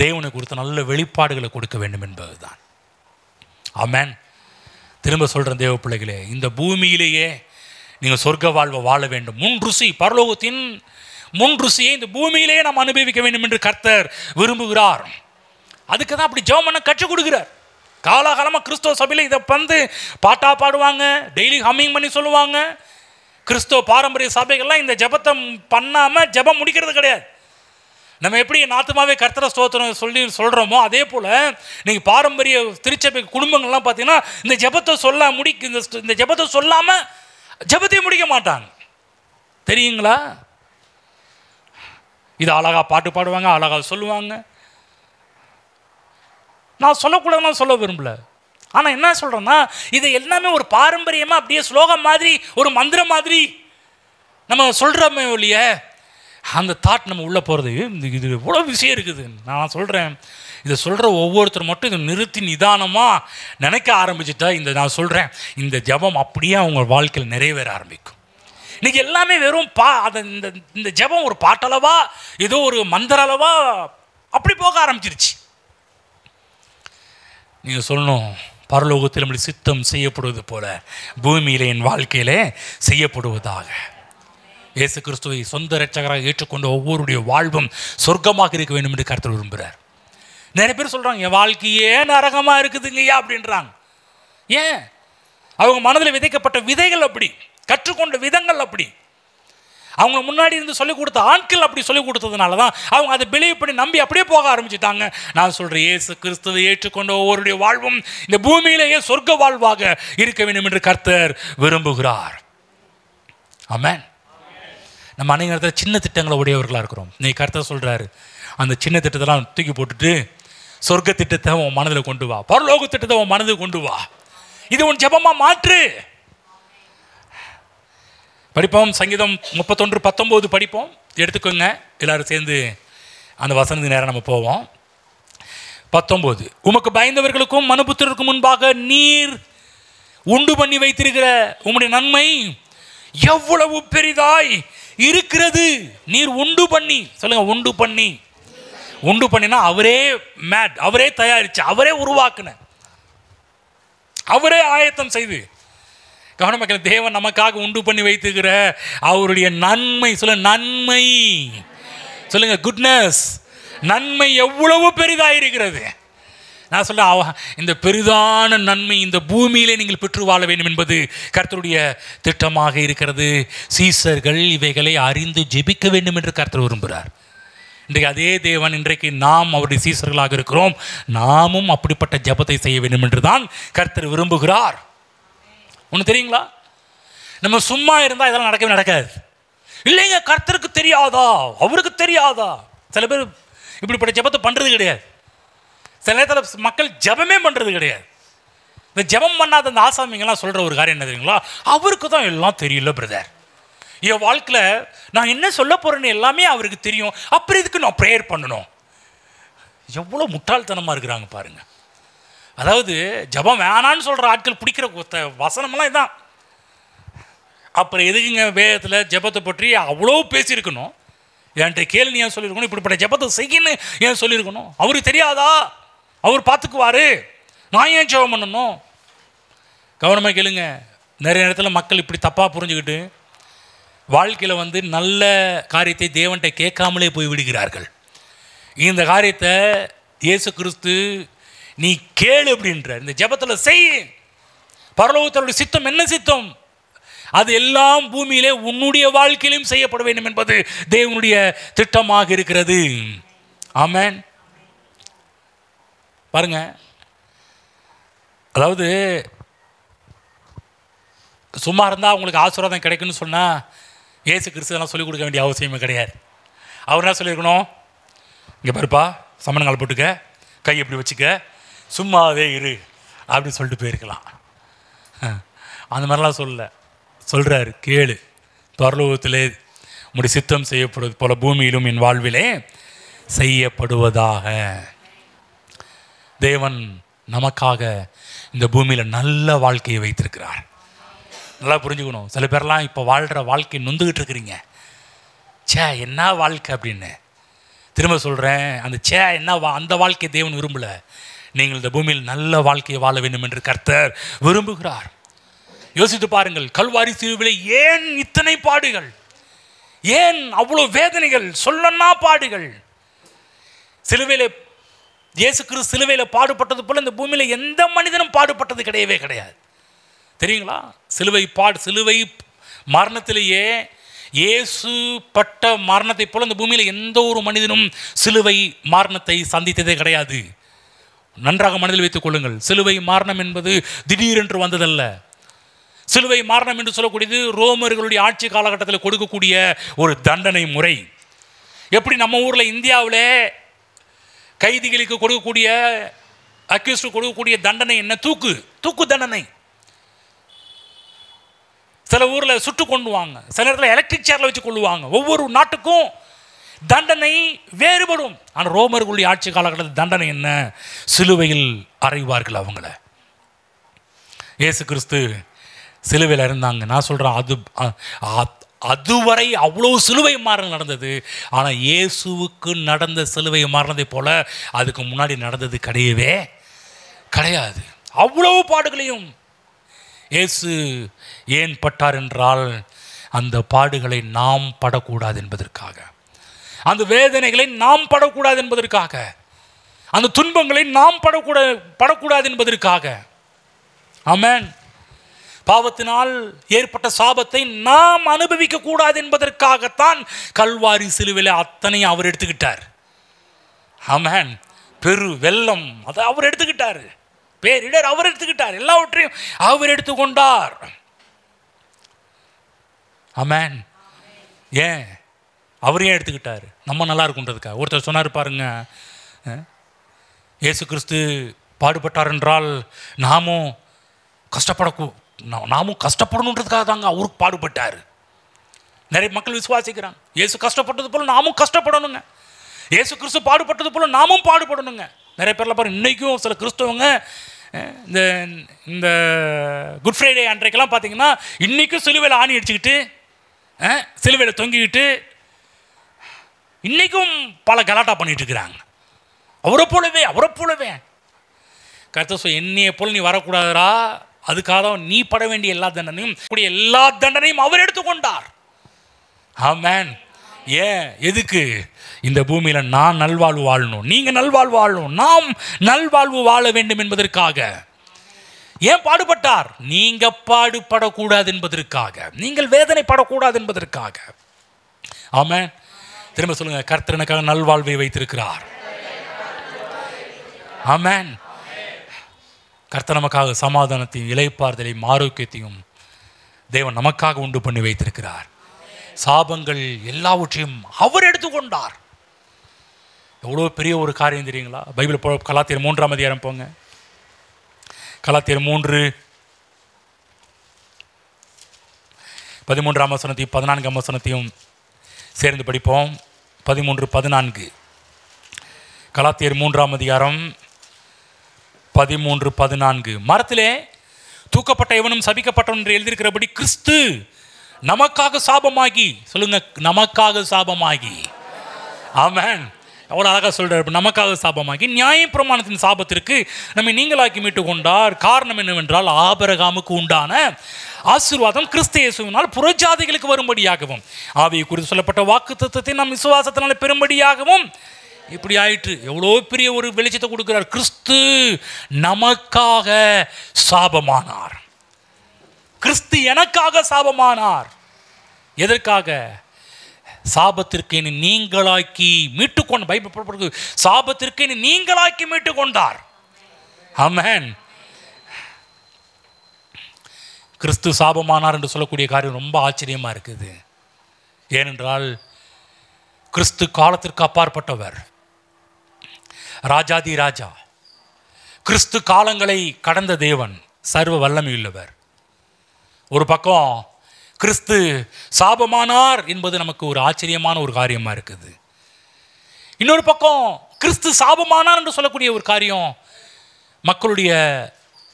தேவனை குறித்த நல்ல வெளிப்பாடுகளை கொடுக்க வேண்டும் என்பது தான். ஆமென். திரும்ப சொல்கிறேன் தேவ பிள்ளைகளே, இந்த பூமியிலேயே நீங்கள் சொர்க்க வாழ்வை வாழ வேண்டும். முன் ருசி, பரலோகத்தின் முன் ருசியை இந்த பூமியிலேயே நாம் அனுபவிக்க வேண்டும் என்று கர்த்தர் விரும்புகிறார். அதுக்கு தான் அப்படி ஜெபம் பண்ண கற்றுக் கொடுக்குறார். காலாகாலமாக கிறிஸ்தவ சபையில் இதை பாட்டாக பாடுவாங்க, டெய்லி ஹம்மிங் பண்ணி சொல்லுவாங்க. கிறிஸ்தவ பாரம்பரிய சபைகள்லாம் இந்த ஜெபத்தை பண்ணாமல் ஜெபம் முடிக்கிறது கிடையாது. நம்ம எப்படி நாத்துமாவே கர்த்தரை ஸ்தோத்திரம் சொல்கிறோமோ அதே போல் நீங்கள் பாரம்பரிய திருச்சபை குடும்பங்கள்லாம் பார்த்தீங்கன்னா இந்த ஜெபத்தை இந்த ஜெபத்தை சொல்லாமல் ஜெபத்தையும் முடிக்க மாட்டாங்க. தெரியுங்களா? இது அழகாக பாட்டு பாடுவாங்க, அழகாக சொல்லுவாங்க. நான் சொல்லக்கூடாதுன்னு சொல்ல விரும்பல. ஆனால் என்ன சொல்கிறேன்னா, இது எல்லாமே ஒரு பாரம்பரியமாக அப்படியே ஸ்லோகம் மாதிரி, ஒரு மந்திரம் மாதிரி நம்ம சொல்கிறோமே ஒழிய அந்த தாட் நம்ம உள்ளே போகிறது, இது எவ்வளோ விஷயம் இருக்குது. நான் சொல்கிறேன், இதை சொல்கிற ஒவ்வொருத்தரும் மட்டும் இதை நிறுத்தி நிதானமாக நினைக்க ஆரம்பிச்சுட்டா நான் சொல்கிறேன், இந்த ஜெபம் அப்படியே அவங்க வாழ்க்கையில் நிறைவேற ஆரம்பிக்கும். இன்றைக்கி எல்லாமே வெறும் இந்த ஜெபம் ஒரு பாட்டளவா, ஏதோ ஒரு மந்திர அளவா அப்படி போக ஆரம்பிச்சிருச்சு. நீங்கள் சொல்லணும், பரலோகத்தில் நம்முடைய சித்தம் செய்யப்படுவது போல பூமியிலே என் வாழ்க்கையிலே செய்யப்படுவதாக. இயேசு கிறிஸ்துவை சொந்த இரட்சகராக ஏற்றுக்கொண்ட ஒவ்வொருடைய வாழ்வும் சொர்க்கமாக இருக்க வேண்டும் என்று கர்த்தர் விரும்புகிறார். நிறைய பேர் சொல்கிறாங்க, என் வாழ்க்கையே நரகமாக இருக்குதுங்கய்யா அப்படின்றாங்க. ஏன்? அவங்க மனதில் விதைக்கப்பட்ட விதைகள் அப்படி, கற்றுக்கொண்ட விதங்கள் அப்படி, அவங்க முன்னாடி இருந்து சொல்லிக் கொடுத்த ஆட்கள் அப்படி சொல்லிக் கொடுத்ததுனால தான் அவங்க அதை பிலீவ் பண்ணி நம்பி அப்படியே போக ஆரம்பிச்சுட்டாங்க. நான் சொல்கிறேன், இயேசு கிறிஸ்துவை ஏற்றுக்கொண்ட ஒவ்வொருடைய வாழ்வும் இந்த பூமியிலேயே சொர்க்க வாழ்வாக இருக்க வேண்டும் என்று கர்த்தர் விரும்புகிறார். ஆமென். நம்ம அநேக சின்ன திட்டங்களை உடையவர்களாக இருக்கிறோம். நீ கர்த்தர் சொல்கிறாரு, அந்த சின்ன திட்டத்தெல்லாம் தூக்கி போட்டுட்டு சொர்க்க திட்டத்தை உன் மனதில் கொண்டு வா, பரலோக திட்டத்தை உன் மனதில் கொண்டு வா, இது உன் ஜெபமாக மாற்று. படிப்போம், சங்கீதம் 31:19 படிப்போம், எடுத்துக்கோங்க எல்லாரும் சேர்ந்து. அந்த வசனத்துக்கு நேரம் நம்ம போவோம். 19, உமக்கு பயந்தவர்களுக்கும் மனுபுத்திரருக்கும் முன்பாக நீர் உண்டு பண்ணி வைத்திருக்கிற உம்முடைய நன்மை எவ்வளவு பெரிதாய் இருக்கிறது. நீர் உண்டு பண்ணி, சொல்லுங்க, உண்டு பண்ணி. உண்டு பண்ணினா அவரே தயாரிச்சு, அவரே உருவாக்குன, அவரே ஆயத்தம் செய்து கவனமாக, தேவன் நமக்காக உண்டு பண்ணி வைத்துக்கிற அவருடைய நன்மை, சொல்ல நன்மை, சொல்லுங்க குட்னஸ், நன்மை எவ்வளவு பெரிதாக இருக்கிறது. நான் சொல்ல இந்த பெரிதான நன்மை இந்த பூமியிலே நீங்கள் பெற்று வாழ வேண்டும் என்பது கர்த்தருடைய திட்டமாக இருக்கிறது. சீசர்கள் இவைகளை அறிந்து ஜெபிக்க வேண்டும் என்று கர்த்தர் விரும்புகிறார். இன்றைக்கு அதே தேவன், இன்றைக்கு நாம் அவருடைய சீசர்களாக இருக்கிறோம், நாமும் அப்படிப்பட்ட ஜெபத்தை செய்ய வேண்டும் என்று தான் கர்த்தர் விரும்புகிறார். ஒன்று தெரியுங்களா, நம்ம சும்மா இருந்தால் இதெல்லாம் நடக்கவே நடக்காது. இல்லைங்க, கர்த்தருக்கு தெரியாதா, அவருக்கு தெரியாதா? சில பேர் இப்படிப்பட்ட ஜெபத்தை பண்ணுறது கிடையாது. சில நேரத்தில் மக்கள் ஜெபமே பண்ணுறது கிடையாது. இந்த ஜெபம் பண்ணாத அந்த ஆசாமிங்கெல்லாம் சொல்கிற ஒரு காரியம் என்ன தெரியுங்களா, அவருக்கு தான் எல்லாம் தெரியல பிரதர், என் வாழ்க்கையில் நான் என்ன சொல்ல போகிறேன்னு எல்லாமே அவருக்கு தெரியும், அப்புறம் இதுக்கு நான் ப்ரேயர் பண்ணணும். எவ்வளோ முட்டாள்தனமாக இருக்கிறாங்க பாருங்கள். அதாவது ஜெபம் வேணான்னு சொல்கிற ஆட்கள் பிடிக்கிற வசனமெல்லாம் இதான். அப்புறம் எதுக்குங்க வேதத்தில் ஜெபத்தை பற்றி அவ்வளோ பேசியிருக்கணும்? என்கிட்ட கேள்வி ஏன் சொல்லியிருக்கணும்? இப்படிப்பட்ட ஜெபத்தை செய்யணும் ஏன் சொல்லியிருக்கணும்? அவருக்கு தெரியாதா? அவர் பார்த்துக்குவார், நான் ஏன் ஜெபம் பண்ணணும்? கவனமாக கேளுங்க. நிறைய நேரத்தில் மக்கள் இப்படி தப்பாக புரிஞ்சுக்கிட்டு வாழ்க்கையில் நல்ல காரியத்தை தேவன்கிட்ட கேட்காமலே போய் விடுகிறார்கள். இந்த காரியத்தை இயேசு கிறிஸ்து நீ கேளு அப்படின்ற இந்த ஜெபத்தில் செய். பரலோகத்தோட சித்தம் என்ன சித்தம்? அது எல்லாம் பூமியிலே உன்னுடைய வாழ்க்கையிலும் செய்யப்பட வேண்டும் என்பது தேவனுடைய திட்டமாக இருக்கிறது. ஆமென். பாருங்க, அதாவது சும்மா இருந்தால் உங்களுக்கு ஆசீர்வாதம் கிடைக்குன்னு சொன்னால் இயேசு கிறிஸ்துவெல்லாம் சொல்லிக் கொடுக்க வேண்டிய அவசியமே கிடையாது. அவர் என்ன சொல்லியிருக்கணும்? இங்கே பாருப்பா, சமணங்கால் போட்டுக்க, கை எப்படி வச்சுக்க, சும்மாவே இரு அப்படி சொல்லிட்டு போயிருக்கலாம். அந்த மாதிரிலாம் சொல்கிறாரு, கேளு, பரலோகத்திலே உம்முடைய சித்தம் செய்யப்படுவது போல பூமியிலும் என் வாழ்விலே செய்யப்படுவதாக. தேவன் நமக்காக இந்த பூமியில் நல்ல வாழ்க்கையை வைத்திருக்கிறார். நல்லா புரிஞ்சுக்கணும். சில பேர்லாம் இப்போ வாழ்கிற வாழ்க்கை நொந்துக்கிட்டு இருக்கிறீங்க. சே என்ன வாழ்க்கை அப்படின்னு. திரும்ப சொல்கிறேன், அந்த என்ன அந்த வாழ்க்கையை தேவன் விரும்பலை. நீங்கள் இந்த பூமியில் நல்ல வாழ்க்கையை வாழ வேண்டும் என்று கர்த்தர் விரும்புகிறார். யோசித்து பாருங்கள், கல்வாரி சிலுவையிலே ஏன் இத்தனை பாடுகள், ஏன் அவ்வளோ வேதனைகள், சொல்லன்னா பாடுகள். சிலுவையிலே இயேசு கிறிஸ்து சிலுவையில் பாடுபட்டது போல இந்த பூமியில் எந்த மனிதனும் பாடுபட்டது கிடையவே கிடையாது. தெரியுங்களா? சிலுவை மரணத்திலேயே இயேசு பட்ட மரணத்தை போல இந்த பூமியில் எந்த ஒரு மனிதனும் சிலுவை மரணத்தை சந்தித்ததே கிடையாது. நன்றாக மனதில் வைத்துக் கொள்ளுங்கள். சிலுவை மரணம் என்பது திடீரென்று வந்ததல்ல. சிலுவை மரணம் என்று சொல்லக்கூடியது ரோமர்களுடைய ஆட்சி காலகட்டத்தில் கொடுக்கக்கூடிய ஒரு தண்டனை முறை. எப்படி நம்ம ஊரில் இந்தியாவில் கைதிகளுக்கு கொடுக்கக்கூடிய, அக்யூஸ்டு கொடுக்கக்கூடிய தண்டனை என்ன? தூக்கு தண்டனை. சில ஊரில் சுட்டு கொண்டுவாங்க, சில இடத்துல எலக்ட்ரிக் சேரில் வச்சு கொள்ளுவாங்க. ஒவ்வொரு நாட்டுக்கும் தண்டனை வேறுபடும். ஆனால் ரோமர்களுடைய ஆட்சி காலகட்டத்தில் தண்டனை என்ன? சிலுவையில் அறைவார்கள் அவங்கள. இயேசு கிறிஸ்து சிலுவையில் இருந்தாங்க. நான் சொல்கிறேன், அதுவரை அவ்வளோ சிலுவை மாறல் நடந்தது. ஆனால் இயேசுவுக்கு நடந்த சிலுவை மாறினதை போல அதுக்கு முன்னாடி நடந்தது கிடையவே கிடையாது. அவ்வளவு பாடுகளையும் இயேசு ஏன் பட்டார் என்றால், அந்த பாடுகளை நாம் படக்கூடாது என்பதற்காக, அந்த வேதனைகளை நாம் படக்கூடாது என்பதற்காக, அந்த துன்பங்களை நாம் படக்கூடாது என்பதற்காக. ஆமென். பாவத்தினால் ஏற்பட்ட சாபத்தை நாம் அனுபவிக்க கூடாது என்பதற்காகத்தான் கல்வாரி சிலுவையில் அத்தனை அவர் எடுத்துக்கிட்டார். ஆமென். பெரு வெள்ளம் அதை அவர் எடுத்துக்கிட்டார், பேரிடர் அவர் எடுத்துக்கிட்டார், எல்லாவற்றையும் அவர் எடுத்துக்கொண்டார். ஆமென். ஏன் அவர் ஏன் எடுத்துக்கிட்டார்? நம்ம நல்லா இருக்குன்றதுக்காக. ஒருத்தர் சொன்னார் பாருங்க, இயேசு கிறிஸ்து பாடுபட்டார் என்றால் நாமும் கஷ்டப்படணுன்றதுக்காக தாங்க அவருக்கு பாடுபட்டார். நிறைய மக்கள் விசுவாசிக்கிறாங்க, இயேசு கஷ்டப்பட்டது போல நாமும் கஷ்டப்படணுங்க, இயேசு கிறிஸ்து பாடுபட்டது போல நாமும் பாடுபடணுங்க. நிறைய பேரில் பாருங்க, இன்றைக்கும் சில கிறிஸ்தவங்க இந்த குட் ஃப்ரைடே அன்றைக்கெல்லாம் பார்த்தீங்கன்னா இன்றைக்கும் சிலுவையில் ஆணி அடிச்சுக்கிட்டு, சிலுவையில் தொங்கிக்கிட்டு இன்றைக்கும் பல கலாட்டா பண்ணிட்டு இருக்கிறாங்க. அவரை போலவே கர்த்தர் என்னையை போல் நீ வரக்கூடாதுரா, அதுக்காக நீ பட வேண்டிய எல்லா தண்டனையும் அவர் எடுத்துக்கொண்டார். ஆமென். ஏன்? எதுக்கு? இந்த பூமியில நான் நல்வாழ்வு வாழணும், நீங்க நல்வாழ்வு வாழணும், நாம் நல்வாழ்வு வாழ வேண்டும் என்பதற்காக. ஏன் பாடுபட்டார்? நீங்க பாடுபடக்கூடாது என்பதற்காக, நீங்கள் வேதனைப்படக்கூடாது என்பதற்காக. ஆமென். திரும்ப சொல்லுங்க, கர்த்தர் எனக்காக நல்வாழ்வை வைத்திருக்கிறார். ஆமென். கர்த்தர் நமக்காக சமாதானத்தையும் இளைப்பாறுதலையும் ஆரோக்கியத்தையும் தேவன் நமக்காக உண்டு பண்ணி வைத்திருக்கிறார். சாபங்கள் எல்லாவற்றையும் அவர் எடுத்துக்கொண்டார். எவ்வளோ பெரிய ஒரு காரியம் தெரியுங்களா? பைபிள் கலாத்தியர் 3ஆம் அதிகாரம் போங்க. கலாத்தியர் 3:13 வசனத்தையும் 14 வசனத்தையும் சேர்ந்து படிப்போம். 13-14. கலாத்தியர் 3ஆம் அதிகாரம் 13-14. மரத்திலே தூக்கப்பட்ட எவனும் சபிக்கப்பட்டவன் என்று எழுதியிருக்கிறபடி கிறிஸ்து நமக்காக சாபமாகி, சொல்லுங்க, நமக்காக சாபமாகி. ஆமென். எவ்வளோ அழகாக சொல்கிறார். நமக்காக சாபமாகி நியாயப்பிரமாணத்தின் சாபத்திற்கு நம்மை நீங்களாக்கி மீட்டு கொண்டார். காரணம் என்னவென்றால் ஆபிரகாமுக்கு உண்டான ஆசீர்வாதம் கிறிஸ்து இயேசுவினால் புறஜாதிகளுக்கு வரும்படியாகவும் ஆவியை குறித்து சொல்லப்பட்ட வாக்குத்தத்தத்தை நம் விசுவாசத்தினால பெரும்படியாகவும் இப்படி ஆயிற்று. எவ்வளோ பெரிய ஒரு வெளிச்சத்தை கொடுக்கிறார். கிறிஸ்து நமக்காக சாபமானார். கிறிஸ்து எனக்காக சாபமானார். எதற்காக? சாபத்திற்கு என்னை நீங்களாக்கி மீட்டுக்கொண்ட பைபிள் சாபத்திற்கு என்னை நீங்களாக்கி மீட்டுக்கொண்டார். ஆமென். கிறிஸ்து சாபமானார் என்று சொல்லக்கூடிய காரியம் ரொம்ப ஆச்சரியமா இருக்குது. ஏனென்றால் கிறிஸ்து காலத்திற்கு அப்பாற்பட்டவர், ராஜாதி ராஜா. கிறிஸ்து காலங்களை கடந்த தேவன், சர்வ வல்லமையுள்ளவர். ஒரு பக்கம் கிறிஸ்து சாபமானார் என்பது நமக்கு ஒரு ஆச்சரியமான ஒரு காரியமாக இருக்குது. இன்னொரு பக்கம் கிறிஸ்து சாபமானார் என்று சொல்லக்கூடிய ஒரு காரியம் மக்களுடைய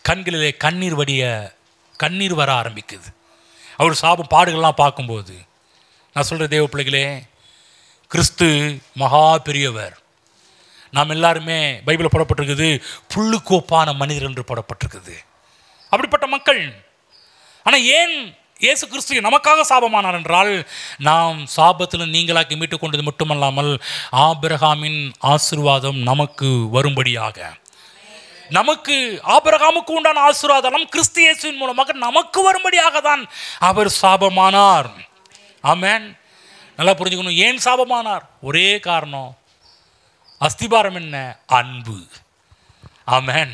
கண்களிலே கண்ணீர் வர ஆரம்பிக்குது. அவர் சாபம் பாடுகள்லாம் பார்க்கும்போது. நான் சொல்கிற தேவ பிள்ளைகளே, கிறிஸ்து மகா பெரியவர். நாம் எல்லாருமே பைபிளில் போடப்பட்டிருக்குது புல்லுக்கோப்பான மனிதர் என்று போடப்பட்டிருக்குது. அப்படிப்பட்ட மக்கள். ஆனால் ஏன் இயேசு கிறிஸ்து நமக்காக சாபமானார் என்றால், நாம் சாபத்தில் நீங்களாக்கி மீட்டு கொண்டது மட்டுமல்லாமல் ஆபிரகாமின் ஆசீர்வாதம் நமக்கு வரும்படியாக, நமக்கு ஆபிரகாமுக்கு உண்டான ஆசீர்வாதம் கிறிஸ்து இயேசுவின் மூலமாக நமக்கு வரும்படியாக தான் அவர் சாபமானார். ஆமென். நல்லா புரிஞ்சுக்கணும். ஏன் சாபமானார்? ஒரே காரணம். அஸ்திபாரம் என்ன? அன்பு. ஆமென்.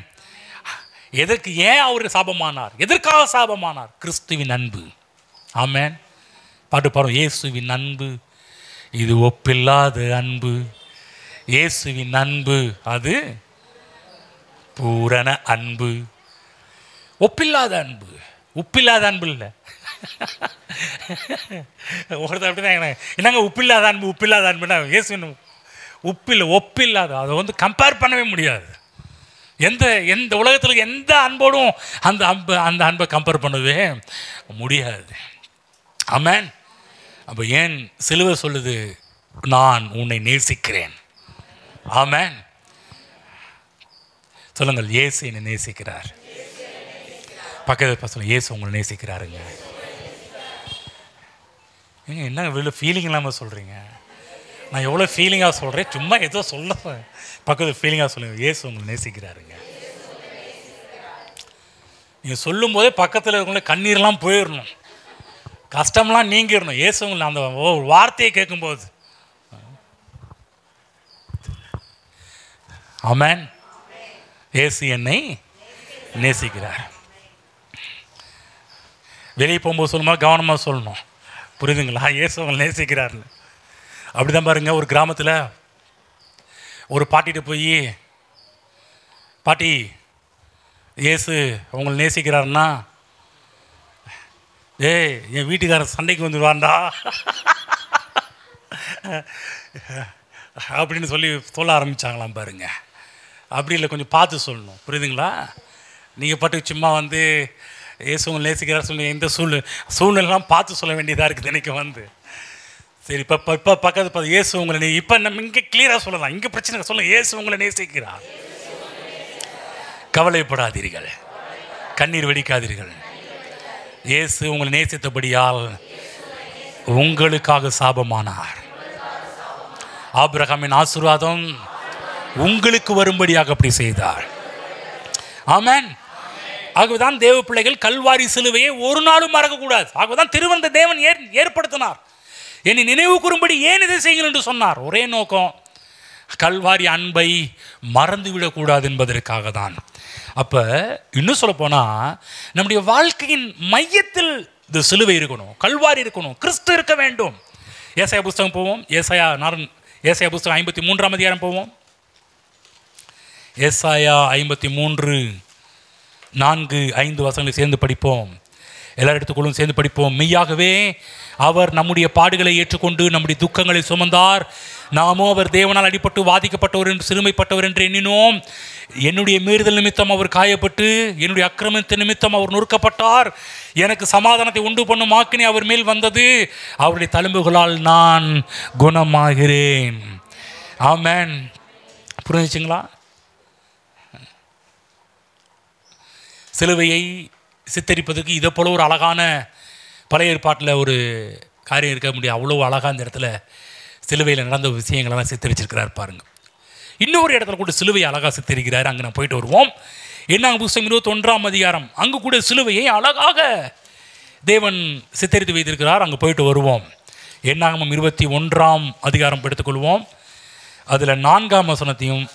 எதற்கு? ஏன் அவர் சாபமானார்? எதற்காக சாபமானார்? கிறிஸ்துவின் அன்பு. ஆமென். பாட்டு பாருங்க. இயேசுவின் அன்பு இது ஒப்பில்லாத அன்பு, இயேசுவின் அன்பு அது பூரண அன்பு. ஒப்பில்லாத அன்பு. உப்பில்லாத அன்பு இல்லை. ஒருத்தர் அப்படிதான், என்னங்க உப்பில்லாத அன்புனா இயேசுவின் ஒப்பில்லாத, அதை கம்பேர் பண்ணவே முடியாது. எந்த உலகத்தில் எந்த அன்போடும் அந்த அன்பை கம்பேர் பண்ணவே முடியாது. ஆமென். அப்போ ஏன் சிலுவை சொல்லுது, நான் உன்னை நேசிக்கிறேன். ஆமென். சொல்லுங்கள், இயேசு என்னை நேசிக்கிறார். பக்கத்தில் சொல்லுங்க, இயேசு உங்களை நேசிக்கிறாருங்க. ஏங்க என்னங்க வெளில ஃபீலிங் இல்லாமல் சொல்கிறீங்க? நான் எவ்வளோ ஃபீலிங்காக சொல்கிறேன், சும்மா ஏதோ சொல்ல பக்கத்தில் ஃபீலிங்காக சொல்லுங்கள், இயேசு உங்களை நேசிக்கிறாருங்க. நீங்கள் சொல்லும் போதே பக்கத்தில் இருக்கவங்களே கண்ணீர்லாம் போயிடணும், கஷ்டம்லாம் நீங்கிடணும். இயேசு உங்களை அந்த வார்த்தையை கேட்கும்போது. ஆமென். இயேசு என்னை நேசிக்கிறார். வெளியே போகும்போது சொல்லும்போது கவனமாக சொல்லணும். புரியுதுங்களா? இயேசு உங்களை நேசிக்கிறார்னு. அப்படி தான் பாருங்கள். ஒரு கிராமத்தில் ஒரு பாட்டிகிட்ட போய், பாட்டி இயேசு உங்களை நேசிக்கிறாருன்னா, ஏய் என் வீட்டுக்காரர் சண்டைக்கு வந்துடுவான்டா அப்படின்னு சொல்ல ஆரம்பித்தாங்களாம் பாருங்க. அப்படி இல்லை, கொஞ்சம் பார்த்து சொல்லணும். புரியுதுங்களா? நீங்கள் பாட்டுக்கு சும்மா இயேசு உங்களை நேசிக்கிறார் சொல்லி எந்த சூழ்நிலாம் பார்த்து சொல்ல வேண்டியதாக இருக்குது எனக்கு சரி. இப்போ பக்கத்து இயேசு உங்களை இப்போ நம்ம இங்கே கிளியராக சொல்லலாம். இங்கே பிரச்சனை சொல்ல, இயேசு உங்களை நேசிக்கிறார், கவலைப்படாதீர்கள். கண்ணீர் வெடிக்காதீர்கள். இயேசு உங்களை நேசித்தபடியால் உங்களுக்காக சாபமானார். ஆபிரகாமின் ஆசீர்வாதம் உங்களுக்கு வரும்படியாக அப்படி செய்தார். ஆமென். ஆகவேதான் தேவ பிள்ளைகள் கல்வாரி சிலுவையை ஒரு நாளும் மறக்கக்கூடாது. ஆகவேதான் திருவந்த தேவன் ஏற்படுத்தினார். என்னை நினைவு கூறும்படி ஏன் இதை செய்யுங்கள் என்று சொன்னார். ஒரே நோக்கம், கல்வாரி அன்பை மறந்துவிடக்கூடாது என்பதற்காக தான். அப்போ இன்னும் சொல்ல போனால் நம்முடைய வாழ்க்கையின் மையத்தில் இந்த சிலுவை இருக்கணும், கல்வாரி இருக்கணும், கிறிஸ்து இருக்க வேண்டும். ஏசாயா புஸ்தகம் போவோம். ஏசாயா புஸ்தகம் 53ஆம் அதிகாரம் போவோம். ஏசாயா 53 4-5 வசனங்களை சேர்ந்து படிப்போம். எல்லா இடத்துக்குள்ளும் சேர்ந்து படிப்போம். மெய்யாகவே அவர் நம்முடைய பாடுகளை ஏற்றுக்கொண்டு நம்முடைய துக்கங்களை சுமந்தார். நாமோ அவர் தேவனால் அடிபட்டு வாதிக்கப்பட்டவர் என்று சிறுமைப்பட்டவர் என்று எண்ணினோம். என்னுடைய மீறுதல் நிமித்தம் அவர் காயப்பட்டு என்னுடைய அக்கிரமத்தின் நிமித்தம் அவர் நொறுக்கப்பட்டார். எனக்கு சமாதானத்தை உண்டு பண்ணும் ஆக்கினை அவர் மேல் வந்தது. அவருடைய தழும்புகளால் நான் குணமாகிறேன். ஆமென். புரிஞ்சுச்சுங்களா? சிலுவையை சித்தரிப்பதற்கு இதை போல ஒரு அழகான பழைய ஏற்பாட்டில் ஒரு காரியம் இருக்க முடியாது. அவ்வளோ அழகாக இந்த இடத்துல சிலுவையில் நடந்த விஷயங்களெல்லாம் சித்தரிச்சிருக்கிறார் பாருங்கள். இன்னொரு இடத்துல கூட சிலுவையை அழகாக சித்தரிக்கிறார். அங்கே நான் போயிட்டு வருவோம். என்னாகும் புஸ்தகம் 21ஆம் அதிகாரம். அங்கு கூட சிலுவையை அழகாக தேவன் சித்தரித்து வைத்திருக்கிறார். அங்கே போயிட்டு வருவோம். என்னாகும் 21ஆம் அதிகாரம் எடுத்துக்கொள்வோம். அதில் 4ஆம் வசனத்தையும்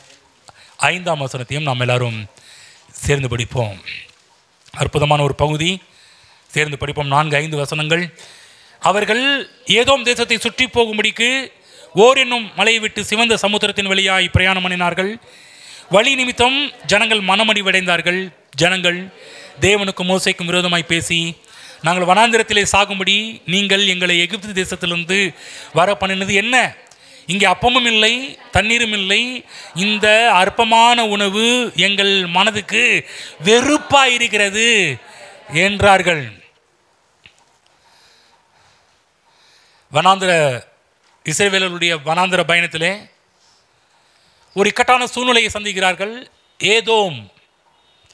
5ஆம் வசனத்தையும் நாம் எல்லாரும் சேர்ந்து படிப்போம். அற்புதமான ஒரு பகுதி, சேர்ந்து படிப்போம். 4-5 வசனங்கள். அவர்கள் ஏதோம் தேசத்தை சுற்றி போகும்படிக்கு ஓர் என்னும் மலையை விட்டு சிவந்த சமுத்திரத்தின் வழியாய் பிரயாணம் பண்ணினார்கள். வழி நிமித்தம் ஜனங்கள் மனமடிவடைந்தார்கள். ஜனங்கள் தேவனுக்கும் மோசேக்கும் விரோதமாய் பேசி, நாங்கள் வனாந்திரத்திலே சாகும்படி நீங்கள் எங்களை எகிப்து தேசத்திலிருந்து வர பண்ணினது என்ன? இங்கே அப்பமும் இல்லை, தண்ணீரும் இல்லை. இந்த அற்பமான உணவு எங்கள் மனதுக்கு வெறுப்பாக இருக்கிறது என்றார்கள். இஸ்ரவேலருடைய வனாந்திர பயணத்திலே ஒரு இக்கட்டான சூழ்நிலையை சந்திக்கிறார்கள். ஏதோம்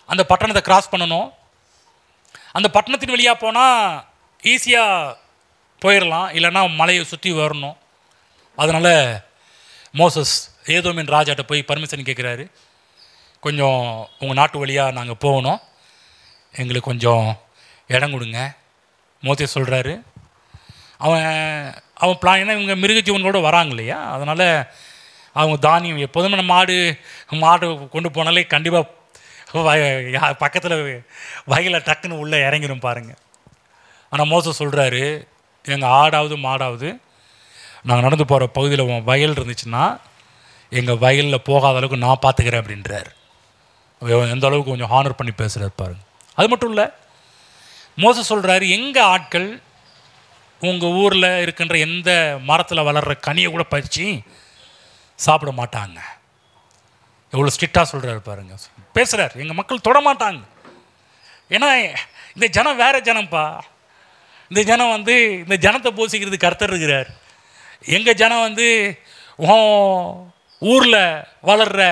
அந்த பட்டணத்தை கிராஸ் பண்ணணும். அந்த பட்டணத்தின் வழியாக போனால் ஈஸியாக போயிடலாம், இல்லைன்னா மலையை சுற்றி வரணும். அதனால் மோசஸ் ஏதோமின் ராஜாட்ட போய் பர்மிஷன் கேட்குறாரு. கொஞ்சம் உங்கள் நாட்டு வழியாக நாங்கள் போகணும், எங்களுக்கு கொஞ்சம் இடம் கொடுங்க. மோசஸ் சொல்கிறாரு. அவன் பிளான் என்ன, இவங்க மிருக ஜீவன்களோடு வராங்க இல்லையா, அதனால் அவங்க தானியம் எப்போதுமே நம்ம மாடு கொண்டு போனாலே கண்டிப்பாக பக்கத்தில் வயலில் டக்குன்னு உள்ளே இறங்கிடும் பாருங்கள். ஆனால் மோசஸ் சொல்கிறாரு, எங்கள் ஆடாவது மாடாவது நாங்கள் நடந்து போகிற பகுதியில் வயல் இருந்துச்சுன்னா எங்கள் வயலில் போகாத அளவுக்கு நான் பார்த்துக்கிறேன் அப்படின்றார். எந்த அளவுக்கு கொஞ்சம் ஹானர் பண்ணி பேசுகிறார் பாருங்கள். அது மட்டும் இல்லை, மோசஸ் சொல்கிறாரு, எங்கள் ஆட்கள் உங்கள் ஊரில் இருக்கின்ற எந்த மரத்தில் வளர்கிற கனியை கூட பறித்து சாப்பிட மாட்டாங்க. எவ்வளோ ஸ்ட்ரிக்டாக சொல்கிறாரு பாருங்க. பேசுகிறார், எங்கள் மக்கள் தொட மாட்டாங்க. ஏன்னா இந்த ஜனம் வேறு ஜனம்ப்பா. இந்த ஜனம் இந்த ஜனத்தை போசிக்கிறது கர்த்தர் இருக்கிறார். எங்கள் ஜனம் ஊரில் வளர்கிற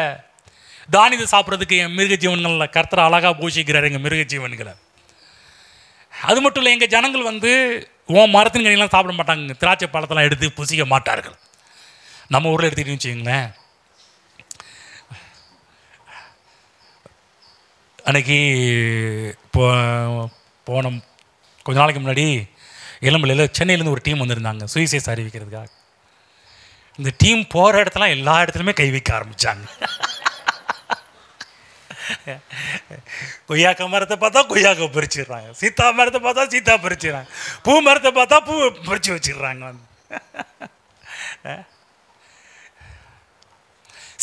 தானியத்தை சாப்பிட்றதுக்கு என் மிருக ஜீவன்களில் கர்த்தர் அழகாக போஷிக்கிறார் எங்கள் மிருக ஜீவன்களை. அது மட்டும் இல்லை, எங்கள் ஜனங்கள் மரத்தின் கனியெல்லாம் சாப்பிட மாட்டாங்க, திராட்சை பழத்தெல்லாம் எடுத்து புசிக்க மாட்டார்கள். நம்ம ஊரில் எடுத்துக்கிட்டு வச்சுக்கோங்களேன், அன்றைக்கி போன கொஞ்ச நாளைக்கு முன்னாடி இளம்பிள்ளையில் சென்னையிலேருந்து ஒரு டீம் வந்திருந்தாங்க சுவிசேஷம் அறிவிக்கிறதுக்காக. இந்த டீம் போகிற இடத்துலாம் எல்லா இடத்துலையுமே கை வைக்க ஆரம்பித்தாங்க. கொய்யாக்கா மரத்தை பார்த்தா கொய்யாக்கா பறிச்சிடுறாங்க, சீத்தா மரத்தை பார்த்தா சீத்தா பறிச்சிடுறாங்க, பூ மரத்தை பார்த்தா பூ பறித்து வச்சிடுறாங்க.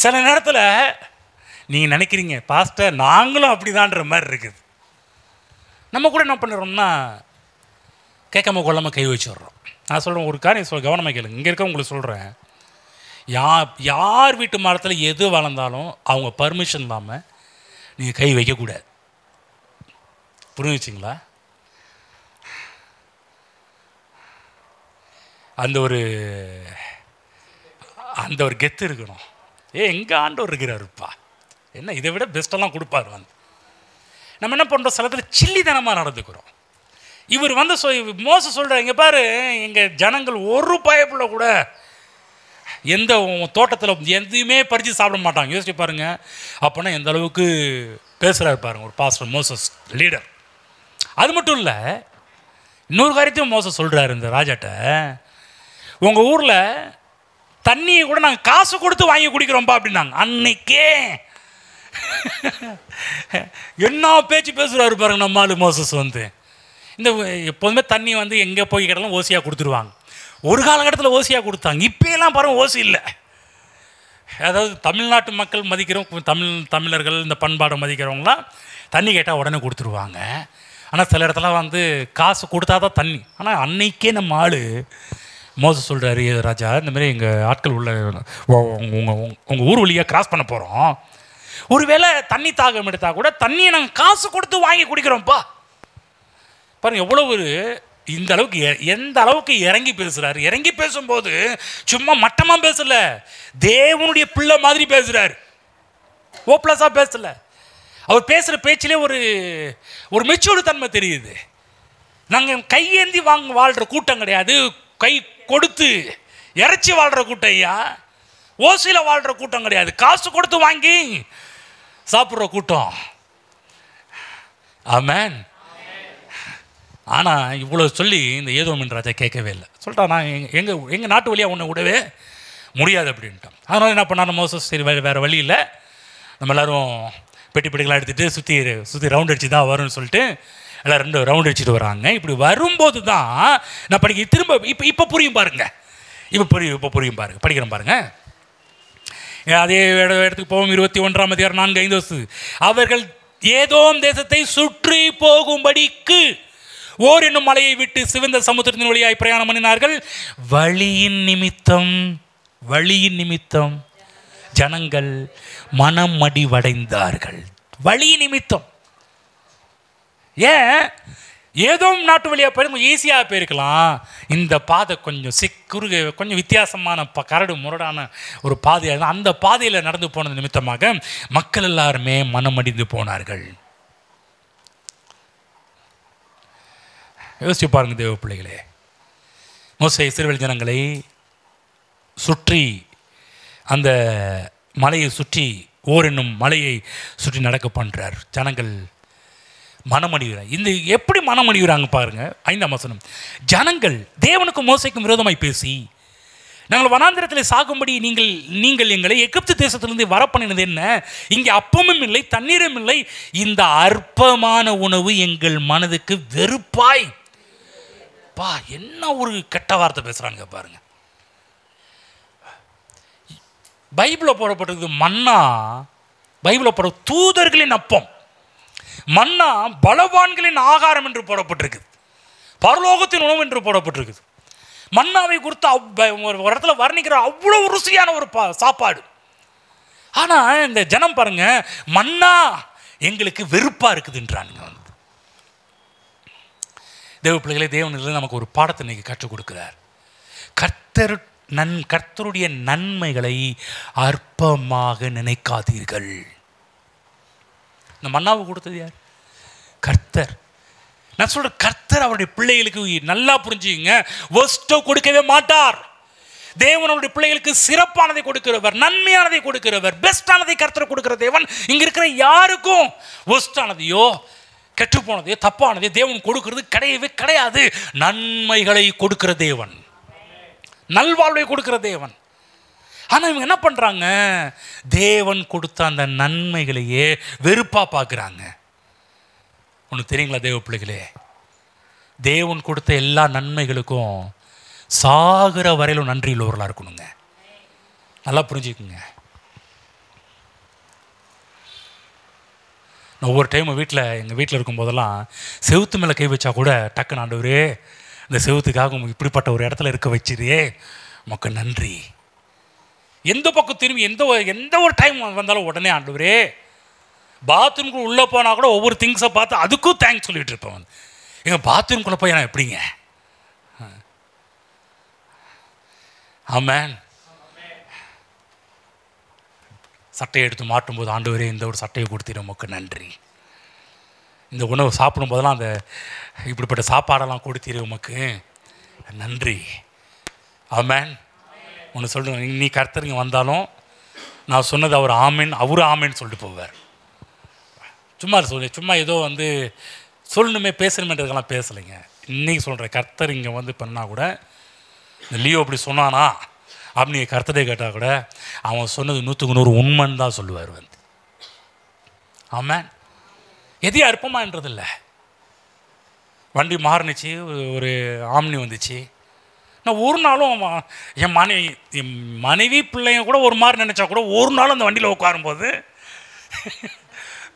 சில நேரத்தில் நீங்கள் நினைக்கிறீங்க, பாஸ்டர் நாங்களும் அப்படிதான்ற மாதிரி இருக்குது. நம்ம கூட என்ன பண்ணுறோம்னா கேட்காம கொள்ளாமல் கை வச்சுடுறோம். நான் சொல்கிறேன், ஒரு காரியம் கவனமாக கேளுங்க. இங்கே இருக்க உங்களுக்கு சொல்கிறேன், யார் வீட்டு மரத்தில் எது வளர்ந்தாலும் அவங்க பர்மிஷன் இல்லாமல் நீங்கள் கை வைக்கக்கூடாது. புரிஞ்சுச்சிங்களா? அந்த ஒரு கெத்து இருக்கணும். எங்கள் ஆண்டவர் இருக்கிறாருப்பா, என்ன இதை விட பெஸ்ட்டெல்லாம் கொடுப்பார். நம்ம என்ன பண்ணுறோம், சில இடத்துல சில்லித்தனமாக நடந்துக்கிறோம். இவர் வந்து மோச சொல்கிறார், இங்கே பாரு, எங்கள் ஜனங்கள் ஒரு பயப்புள்ள கூட எந்த தோட்டத்தில் எதையுமே பறித்து சாப்பிட மாட்டாங்க. யோசிச்சு பாருங்கள். அப்போனா எந்த அளவுக்கு பேசுகிறாரு பாருங்க ஒரு பாஸ்டர் மோசஸ் லீடர். அது மட்டும் இல்லை, இன்னொரு காரியத்தையும் மோசஸ் சொல்கிறாரு இந்த ராஜாட்ட, உங்கள் ஊரில் தண்ணியை கூட நாங்கள் காசு கொடுத்து வாங்கி குடிக்கிறோம்ப்பா அப்படின்னாங்க. அன்னைக்கே என்ன பேச்சு பேசுகிறாரு பாருங்க நம்ம ஆளு மோசஸ் வந்து. இந்த எப்போதுமே தண்ணி வந்து எங்கே போய் கேட்டாலும் ஓசியாக கொடுத்துருவாங்க. ஒரு காலகட்டத்தில் ஓசியாக கொடுத்தாங்க, இப்போயெல்லாம் பாருங்கள் ஓசி இல்லை. அதாவது தமிழ்நாட்டு மக்கள் மதிக்கிறோம், தமிழர்கள் இந்த பண்பாடை மதிக்கிறவங்களாம் தண்ணி கேட்டால் உடனே கொடுத்துருவாங்க. ஆனால் சில இடத்துல வந்து காசு கொடுத்தா தான் தண்ணி. ஆனால் அன்னைக்கே நம்ம ஆள் மோசஸ் சொல்கிறாரு, ராஜா இந்தமாரி எங்கள் ஆட்கள் உள்ள உங்கள் ஊர் வழியாக கிராஸ் பண்ண போகிறோம், ஒருவேளை தண்ணி தாகம் எடுத்தால் கூட தண்ணியை நாங்கள் காசு கொடுத்து வாங்கி குடிக்கிறோம்ப்பா. பாருங்கள் எவ்வளோ ஒரு இந்த அளவுக்கு எந்த அளவுக்கு இறங்கி பேசுகிறாரு. இறங்கி பேசும்போது சும்மா மட்டமாக பேசலை, தேவனுடைய பிள்ளை மாதிரி பேசுகிறார். ஓப்ளஸாக பேசலை. அவர் பேசுகிற பேச்சிலே ஒரு மெச்சூர்டு தன்மை தெரியுது. நாங்கள் கையேந்தி வாழ்கிற கூட்டம் கிடையாது, கை கொடுத்து இறைச்சி வாழ்கிற கூட்டம் ஐயா. ஓசியில் வாழ்கிற கூட்டம் கிடையாது, காசு கொடுத்து வாங்கி சாப்பிட்ற கூட்டம். ஆமென். ஆனால் இவ்வளோ சொல்லி இந்த ஏதோமின் ராஜா கேட்கவே இல்லை. சொல்லிட்டா, நான் எங்கள் நாட்டு வழியாக உன்னை விடவே முடியாது அப்படின்ட்டோம். அதனால் என்ன பண்ணாலும் மோசஸ், சரி வேறு வழி இல்லை, நம்ம எல்லோரும் பெட்டி பெட்டிகளாக எடுத்துகிட்டு சுற்றி ரவுண்ட் அடிச்சு தான் வரும்னு சொல்லிட்டு எல்லாம் 2 ரவுண்ட் அடிச்சுட்டு வராங்க. இப்படி வரும்போது தான் நான் திரும்ப இப்போ புரியும் பாருங்க, இப்போ புரியும் பாருங்க, படிக்கிறேன் பாருங்க. அதே இடத்துக்கு போவோம். 21ஆம் அதிகாரம் 4-5 அவர்கள் ஏதோம் தேசத்தை சுற்றி போகும்படிக்கு ஓர் என்னும் மலையை விட்டு சிவந்த சமுத்திரத்தின் வழியாய் பிரயாணம் பண்ணினார்கள். வழியின் நிமித்தம் ஜனங்கள் மனமடிவடைந்தார்கள். வழி நிமித்தம். ஏன் ஏதோ நாட்டு வழியாக போய் ஈஸியாக போயிருக்கலாம். இந்த பாதை கொஞ்சம் கொஞ்சம் வித்தியாசமான கரடு முரடான ஒரு பாதையாக, அந்த பாதையில் நடந்து போனது நிமித்தமாக மக்கள் எல்லாருமே மனமடிந்து போனார்கள். யோசிச்சு பாருங்க தேவ பிள்ளைகளே. மோசே இஸ்ரவேல் ஜனங்களை சுற்றி அந்த மலையை சுற்றி ஓர் என்னும் மலையை சுற்றி நடக்க பண்ணுறார். ஜனங்கள் மனமடிகிறார். இந்த எப்படி மனமடிகிறாங்க பாருங்க. 5ஆம் வசனம். ஜனங்கள் தேவனுக்கும் மோசைக்கும் விரோதமாய் பேசி, நாங்கள் வனாந்திரத்தில் சாகும்படி நீங்கள் எங்களை எகிப்து தேசத்திலிருந்து வரப்பண்ணினது என்ன? இங்கே அப்பமும் இல்லை தண்ணீரும் இல்லை, இந்த அற்பமான உணவு எங்கள் மனதுக்கு வெறுப்பாய். பா, என்ன ஒரு கெட்ட வார்த்தை பேசுகிறாங்க பாருங்க. பைபிளில் போடப்பட்டிருக்கு மன்னா, பைபிளில் போட தூதர்களின் அப்பம். மன்னா பலவான்களின் ஆகாரம் என்று போடப்பட்டிருக்கு, பரலோகத்தின் உணவு என்று போடப்பட்டிருக்கு. மன்னாவை குறித்து ஒரு இடத்துல வர்ணிக்கிற அவ்வளோ ருசியான ஒரு சாப்பாடு. ஆனால் இந்த ஜனம் பாருங்க, மன்னா எங்களுக்கு வெறுப்பாக இருக்குதுன்றானுங்க. தேவ பிள்ளைகளே, தேவனில் நமக்கு ஒரு பாடத்தை இன்னைக்கு கற்றுக் கொடுக்கிறார். கர்த்தருடைய நன்மைகளை அற்பமாக நினைக்காதீர்கள். இந்த மன்னாவை கொடுத்தது யார்? கர்த்தர். நான் சொல்ற கர்த்தர் அவருடைய பிள்ளைகளுக்கு நல்லா புரிஞ்சுங்க, ஒஸ்ட்டோ கொடுக்கவே மாட்டார். தேவன் அவருடைய பிள்ளைகளுக்கு சிறப்பானதை கொடுக்கிறவர், நன்மையானதை கொடுக்கிறவர், பெஸ்டானதை கர்த்தர் கொடுக்கிற தேவன். இங்க இருக்கிற யாருக்கும் ஒஸ்டானதையோ கெட்டுப்போனதையோ தப்பானதையோ தேவன் கொடுக்கிறது கிடையவே கிடையாது. நன்மைகளை கொடுக்கிற தேவன், நல்வாழ்வை கொடுக்கிற தேவன். ஆனால் இவங்க என்ன பண்ணுறாங்க? தேவன் கொடுத்த அந்த நன்மைகளையே வெறுப்பாக பார்க்குறாங்க. ஒன்று தெரியுங்களா தேவ பிள்ளைகளே, தேவன் கொடுத்த எல்லா நன்மைகளுக்கும் சாகிற வரையிலும் நன்றி உள்ளவர்களாக இருக்கணுங்க. நல்லா புரிஞ்சுக்குங்க. நான் ஒவ்வொரு டைம் எங்கள் வீட்டில் இருக்கும்போதெல்லாம் செவுத்து மேலே கை வச்சா கூட டக்குன்னு, ஆண்டவரே இந்த செவுத்துக்காக இப்படிப்பட்ட ஒரு இடத்துல இருக்க வச்சிருே, உமக்கு நன்றி. எந்த பக்கம் திரும்பி எந்த ஒரு டைம் வந்தாலும் உடனே, ஆண்டவரே, பாத்ரூம்குள்ளே உள்ளே போனால் கூட ஒவ்வொரு திங்ஸை பார்த்து அதுக்கும் தேங்க்ஸ் சொல்லிட்டு இருப்பேன். எங்கள் பாத்ரூம்குள்ளே போய் நான் எப்படிங்க? ஆமென். சட்டையை எடுத்து மாட்டும்போது, ஆண்டவரே இந்த ஒரு சட்டையை கொடுத்தீங்க, உமக்கு நன்றி. இந்த உணவு சாப்பிடும் போதெல்லாம் அந்த இப்படிப்பட்ட சாப்பாடெல்லாம் கொடுத்தீரு உமக்கு நன்றி. ஆமென். ஒன்று சொல்கிறேன், நீ கர்த்தருங்க வந்தாலும் நான் சொன்னது அவர் ஆமேன்னு சொல்லிட்டு போவார். சும்மா ஏதோ வந்து சொல்லணுமே பேசணுமேன்றதுக்கெல்லாம் பேசலைங்க. இன்றைக்கி சொல்கிறேன், கர்த்தர் இங்கே வந்து பண்ணால் கூட இந்த லியோ அப்படி சொன்னானா அப்படின்னு நீங்கள் கர்த்தரை கேட்டால் கூட அவன் சொன்னது 100க்கு 100 உண்மைன்னு தான் சொல்லுவார் வந்து. ஆமாம். எதையும் அற்பமான்றதில்ல. வண்டி மாறுனுச்சு, ஒரு ஆம்னி வந்துச்சு. நான் ஒரு நாளும் என் மனைவி பிள்ளைங்க கூட ஒரு மாதிரி நினச்சா கூட ஒரு நாளும் அந்த வண்டியில் உட்காரும்போது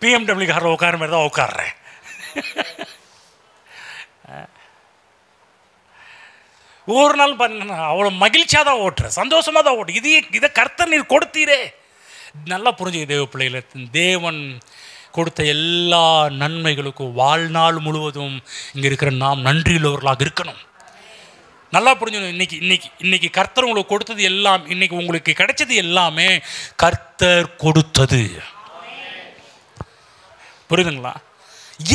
பிஎம்டபிள்யூ காரில் உட்கார மாதிரி தான் உட்காடுறேன். ஒரு நாள் பாருங்க அவ்வளோ மகிழ்ச்சியாக தான் ஓட்டுறேன், சந்தோஷமாக தான் ஓட்டுறேன். இதை கர்த்தர் நீர் கொடுத்தீரே. நல்லா புரிஞ்சுக்க தேவ பிள்ளைகளை, தேவன் கொடுத்த எல்லா நன்மைகளுக்கும் வாழ்நாள் முழுவதும் இங்கே இருக்கிற நாம் நன்றியுள்ளவர்களாக இருக்கணும். நல்லா புரிஞ்சுக்கணும். இன்னைக்கு கர்த்தர் உங்களுக்கு கொடுத்தது எல்லாம், இன்னைக்கு உங்களுக்கு கிடைச்சது எல்லாமே கர்த்தர் கொடுத்தது. புரியுதுங்களா?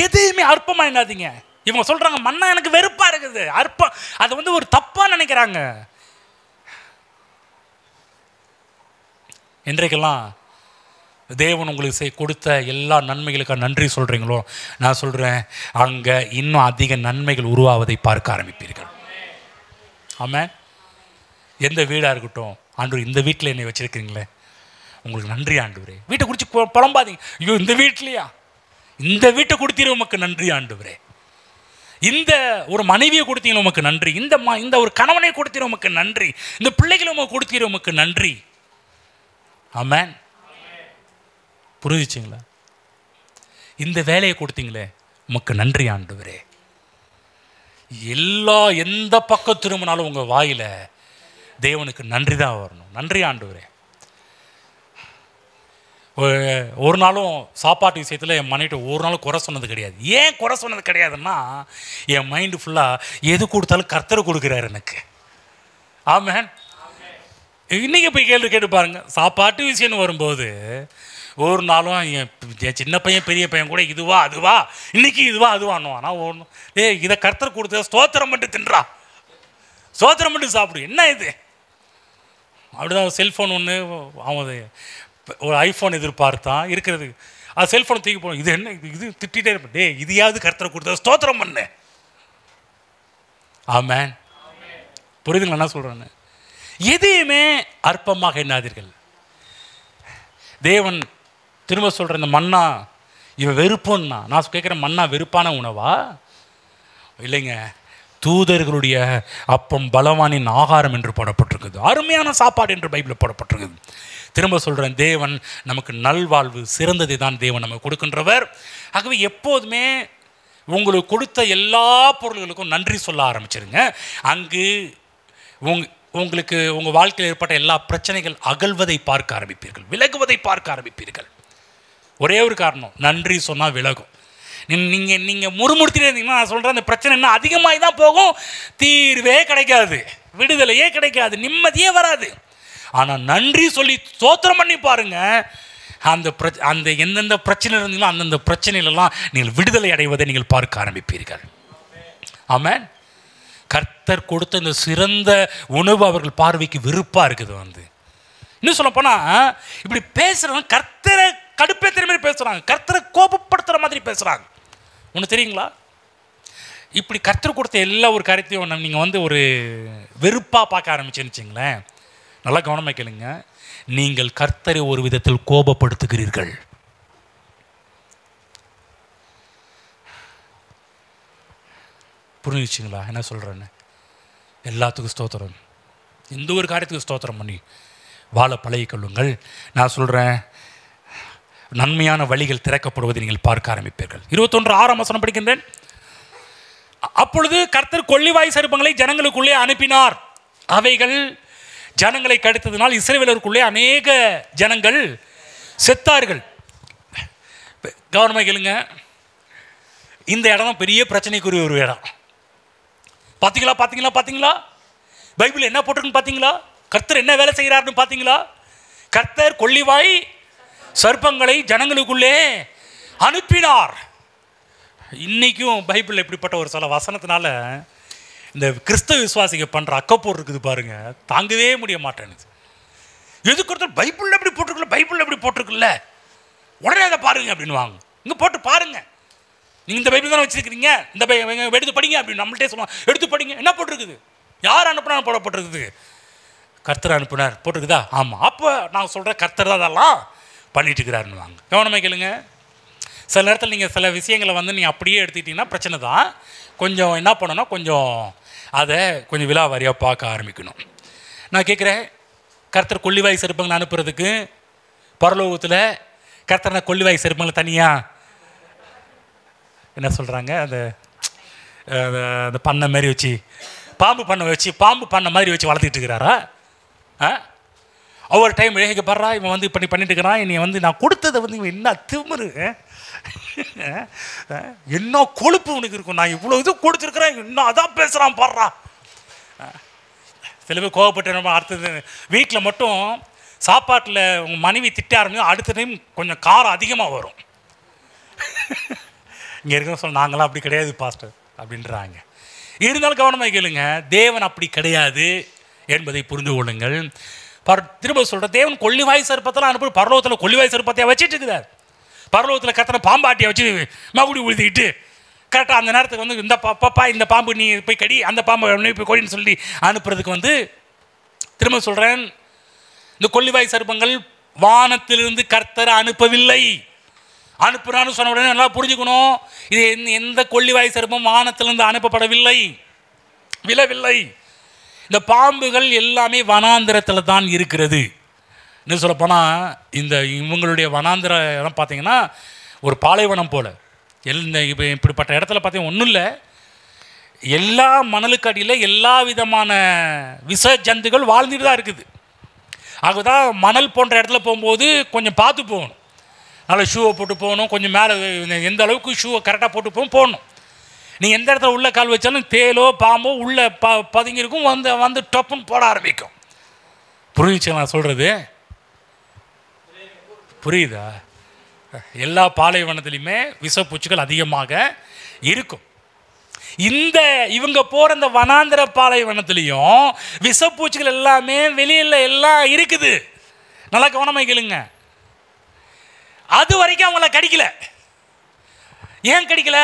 எதையுமே அற்பமாக எண்ணாதீங்க. இவங்க சொல்கிறாங்க மன்னா எனக்கு வெறுப்பாக இருக்குது, அற்பம், அது வந்து ஒரு தப்பாக நினைக்கிறாங்க. இன்றைக்கெல்லாம் தேவன் உங்களுக்கு கொடுத்த எல்லா நன்மைகளுக்காக நன்றி சொல்கிறீங்களோ, நான் சொல்கிறேன் அங்கே இன்னும் அதிக நன்மைகள் உருவாவதை பார்க்க ஆரம்பிப்பீர்கள். ஆமாம். எந்த வீடாக இருக்கட்டும், ஆண்டவர் இந்த வீட்டில் என்னை வச்சுருக்கிறீங்களே உங்களுக்கு நன்றி ஆண்டவரே. வீட்டை குறித்து புலம்பாதீங்க, ஐயோ இந்த வீட்லையா, இந்த வீட்டை கொடுத்தீர உமக்கு நன்றி ஆண்டவரே. இந்த ஒரு மனைவியை கொடுத்தீங்க உமக்கு நன்றி, இந்த ஒரு கணவனை கொடுத்தீர உமக்கு நன்றி, இந்த பிள்ளைகளை உமக்கு கொடுத்தீர உமக்கு நன்றி. ஆமென். புரிஞ்சிச்சிங்களா? இந்த வேலையை கொடுத்தீங்களே உமக்கு நன்றி ஆண்டவரே. எந்த பக்கம் திரும்பினாலும் உங்கள் வாயில் தேவனுக்கு நன்றி தான் வரணும். நன்றி ஆண்டவரே. ஒரு நாளும் சாப்பாட்டு விஷயத்தில் என் மனைவிட்ட ஒரு நாளும் குறை சொன்னது கிடையாது. ஏன் குறை சொன்னது கிடையாதுன்னா, என் மைண்டு ஃபுல்லாக எது கொடுத்தாலும் கர்த்தர் கொடுக்குறாரு எனக்கு. ஆமென். இன்றைக்கி போய் கேட்டு பாருங்கள், சாப்பாட்டு விஷயம்னு வரும்போது ஒரு நாளும் என் சின்ன பையன் பெரிய பையன் கூட இதுவா அதுவா, இன்றைக்கி இதுவா அதுவான்னுவான். நான் ஒன்றும் இதை கர்த்தர் கொடுத்த ஸ்தோத்திரம் மட்டும் தின்றா, ஸ்தோத்திரம் மட்டும் சாப்பிடு. என்ன இது அப்படிதான். செல்ஃபோன் ஒன்று அவன் ஒரு ஐஃபோன் எதிர்பார்த்தான் இருக்கிறது, அது செல்ஃபோன் தூக்கி போகணும். இது என்ன இது திட்டிகிட்டே இருப்பேன், இதையாவது கர்த்தரை கொடுத்த ஸ்தோத்திரம் பண்ணு. ஆமென். புரியுதுங்களா என்ன சொல்கிறேன்னு? எதையுமே அற்பமாக எண்ணாதீர்கள். தேவன் திரும்ப சொல்கிற இந்த மன்னா இவன் வெறுப்புன்னா, நான் கேட்குறேன் மன்னா வெறுப்பான உணவா? இல்லைங்க, தூதர்களுடைய அப்பம் பலவானின் ஆகாரம் என்று போடப்பட்டிருக்குது, அருமையான சாப்பாடு என்று பைபிளில் போடப்பட்டிருக்குது. திரும்ப சொல்கிறேன், தேவன் நமக்கு நல்வாழ்வு சிறந்ததை தான் தேவன் நமக்கு கொடுக்கின்றவர். ஆகவே எப்போதுமே உங்களுக்கு கொடுத்த எல்லா பொருள்களுக்கும் நன்றி சொல்ல ஆரம்பிச்சிருங்க. அங்கு உங்களுக்கு உங்கள் வாழ்க்கையில் ஏற்பட்ட எல்லா பிரச்சனைகள் அகல்வதை பார்க்க ஆரம்பிப்பீர்கள், விலகுவதை பார்க்க ஆரம்பிப்பீர்கள். ஒரே ஒரு காரணம், நன்றி சொன்னால் விலகும். நீங்கள் முறுமுறுத்திட்டே இருந்தீங்கன்னா நான் சொல்கிறேன், அந்த பிரச்சனை இன்னும் அதிகமாகி தான் போகும், தீர்வே கிடைக்காது, விடுதலையே கிடைக்காது, நிம்மதியே வராது. ஆனால் நன்றி சொல்லி ஸ்தோத்திரம் பண்ணி பாருங்கள், அந்த எந்தெந்த பிரச்சனை இருந்தீங்களோ அந்தந்த பிரச்சனையிலெல்லாம் நீங்கள் விடுதலை அடைவதை நீங்கள் பார்க்க ஆரம்பிப்பீர்கள். ஆமென். கர்த்தர் கொடுத்த இந்த சிறந்த உணவு அவர்கள் பார்வைக்கு வெறுப்பாக இருக்குது. வந்து இன்னும் சொல்லப்போனால் இப்படி பேசுகிறவங்க கர்த்தரை கடுப்பேற்றுற மாதிரி பேசுகிறாங்க, கர்த்தரை கோபப்படுத்துகிற மாதிரி பேசுகிறாங்க. ஒன்று தெரியுங்களா? இப்படி கர்த்தர் கொடுத்த எல்லா ஒரு காரியத்தையும் நீங்கள் வந்து ஒரு வெறுப்பாக பார்க்க ஆரம்பிச்சுன்னு வச்சுங்களேன், நல்லா கவனமாக கேளுங்க, நீங்கள் கர்த்தரை ஒரு விதத்தில் கோபப்படுத்துகிறீர்கள். புரிஞ்சிச்சிங்களா என்ன சொல்கிறேன்னு? எல்லாத்துக்கும் ஸ்தோத்திரம், எந்த ஒரு காரியத்துக்கும் ஸ்தோத்திரம் பண்ணி வாழ பழகிக்கொள்ளுங்கள். நான் சொல்கிறேன், நன்மையான வழிகள் திறக்கப்படுவதை நீங்கள் பார்க்க ஆரம்பிப்பீர்கள். 21:6 படிக்கின்றேன். அப்பொழுது கர்த்தர் கொள்ளிவாய் சர்ப்பங்களை ஜனங்களுக்குள்ளே அனுப்பினார், அவைகள் ஜனங்களை கடித்ததினால் இஸ்ரவேலருக்குள்ளே அநேக ஜனங்கள் செத்தார்கள். கவனமாக கேளுங்க, இந்த இடம் பெரிய பிரச்சனைக்குரிய ஒரு இடம். பார்த்தீங்களா பைபிள் என்ன போட்டிருக்குன்னு பார்த்தீங்களா? கர்த்தர் என்ன வேலை செய்கிறாருன்னு பார்த்தீங்களா? கர்த்தர் கொள்ளிவாய் சர்ப்பங்களை ஜனங்களுக்குள்ளே அனுப்பினார். இன்றைக்கும் பைபிளில் இப்படிப்பட்ட ஒரு சில வசனத்தினால இந்த கிறிஸ்தவ விசுவாசிங்க பண்ணுற அக்கப்போர் இருக்குது பாருங்கள், தாங்கவே முடிய மாட்டேனுது. எதுக்கு ஒருத்தர் பைபிளில் எப்படி போட்டிருக்குல்ல, பைபிளில் எப்படி போட்டிருக்குல்ல, உடனே அதை பாருங்க அப்படின்னு வாங்க. இங்கே போட்டு பாருங்க, நீங்கள் இந்த பைபிள் தானே வச்சுருக்கிறீங்க, இந்த எடுத்து படிங்க அப்படின்னு நம்மள்டே சொல்லுவாங்க. எடுத்து படிங்க, என்ன போட்டிருக்குது, யார் அனுப்புனா போடப்பட்டிருக்குது, கர்த்தர் அனுப்புனார் போட்டிருக்குதா? ஆமாம். அப்போ நான் சொல்கிறேன் கர்த்தர் தான் அதெல்லாம் பண்ணிட்டு இருக்கிறாருன்னு வாங்க. கவனமாக கேளுங்க. சில நேரத்தில் நீங்கள் சில விஷயங்களை வந்து நீங்கள் அப்படியே எடுத்துக்கிட்டிங்கன்னா பிரச்சனை தான். கொஞ்சம் என்ன பண்ணணும், கொஞ்சம் அதை கொஞ்சம் விலாவாரியாக பார்க்க ஆரம்பிக்கணும். நான் கேட்குறேன், கர்த்தர் கொள்ளிவாய் செருப்பங்களை அனுப்புறதுக்கு பரலோகத்தில் கர்த்தர் கொள்ளிவாய் செருப்பங்களை தனியாக என்ன சொல்கிறாங்க, அந்த பண்ணை மாதிரி வச்சு பாம்பு பண்ணை மாதிரி வச்சு வளர்த்திட்டு இருக்கிறாரா? ஒவ்வொரு டைம் இழக படுறா, இவன் வந்து பண்ணிட்டு இருக்கிறான், என்னை வந்து நான் கொடுத்ததை வந்து இவன் என்ன திமிரு, என்ன கொழுப்பு உனக்கு இருக்கும், நான் இவ்வளோ இது கொடுத்துருக்குறேன், இன்னும் அதான் பேசுகிறான் பாடுறா. சில பேர் கோவப்பட்டு நம்ம அடுத்தது வீட்டில் மட்டும் சாப்பாட்டில் உங்கள் மனைவி திட்ட ஆரம்பிக்கும், அடுத்த டைம் கொஞ்சம் காரம் அதிகமாக வரும். இங்கே இருக்கிற சொல்ல நாங்களாம் அப்படி கிடையாது பாஸ்டர் அப்படின்றாங்க. இருந்தாலும் கவனமாக கேளுங்க, தேவன் அப்படி கிடையாது என்பதை புரிந்து கொள்ளுங்கள். திரும்ப சொல்கிற, தேவன் கொள்ளிவாய் சர்ப்பத்தெல்லாம் அனுப்பி பரலோகத்தில் கொள்ளிவாய் சர்ப்பத்தையாக வச்சுட்டு இருக்கிறார். பரலோகத்தில் கத்தனை பாம்பாட்டியை வச்சு மகுடி உழுதிக்கிட்டு கரெக்டாக அந்த நேரத்துக்கு வந்து இந்த பாப்பா இந்த பாம்பு நீ போய் கடி, அந்த பாம்பு போய் கொடின்னு சொல்லி அனுப்புறதுக்கு வந்து, திரும்ப சொல்கிறேன், இந்த கொள்ளிவாய் சர்ப்பங்கள் வானத்திலிருந்து கர்த்தரை அனுப்பவில்லை. அனுப்புறான்னு சொன்ன உடனே நல்லா புரிஞ்சுக்கணும், இது எந்த கொள்ளிவாய் சர்ப்பம் வானத்திலிருந்து அனுப்பப்படவில்லை, விழவில்லை. இந்த பாம்புகள் எல்லாமே வனாந்திரத்தில் தான் இருக்கிறது. இன்னும் சொல்லப்போனால் இந்த இவங்களுடைய வனாந்திரம் பார்த்தீங்கன்னா ஒரு பாலைவனம் போல். இப்போ இப்படிப்பட்ட இடத்துல பார்த்தீங்கன்னா ஒன்றும் இல்லை, எல்லா மணலுக்கு அடியில் எல்லா விதமான விஷ ஜந்துகள் வாழ்ந்துட்டு தான் இருக்குது. ஆகதான் மணல் போன்ற இடத்துல போகும்போது கொஞ்சம் பார்த்து போகணும், நல்ல ஷூவை போட்டு போகணும், கொஞ்சம் மேலே எந்த அளவுக்கு ஷூவை கரெக்டாக போட்டு போகணும். நீங்கள் எந்த இடத்துல உள்ள கால் வச்சாலும் தேலோ பாம்போ உள்ளே பதுங்கிருக்கும், வந்து டப்புன்னு போட ஆரம்பிக்கும். புரிஞ்சுச்சு நான் சொல்கிறது? புரியுதா? எல்லா பாலைவனத்துலேயுமே விஷப்பூச்சிகள் அதிகமாக இருக்கும். இவங்க போகிற இந்த வனாந்திர பாலைவனத்துலேயும் விஷப்பூச்சிகள் எல்லாமே வெளியில் எல்லாம் இருக்குது. நல்லா கவனமாக கேளுங்க. அது வரைக்கும் அவங்கள கடிக்கல. ஏன் கடிக்கல?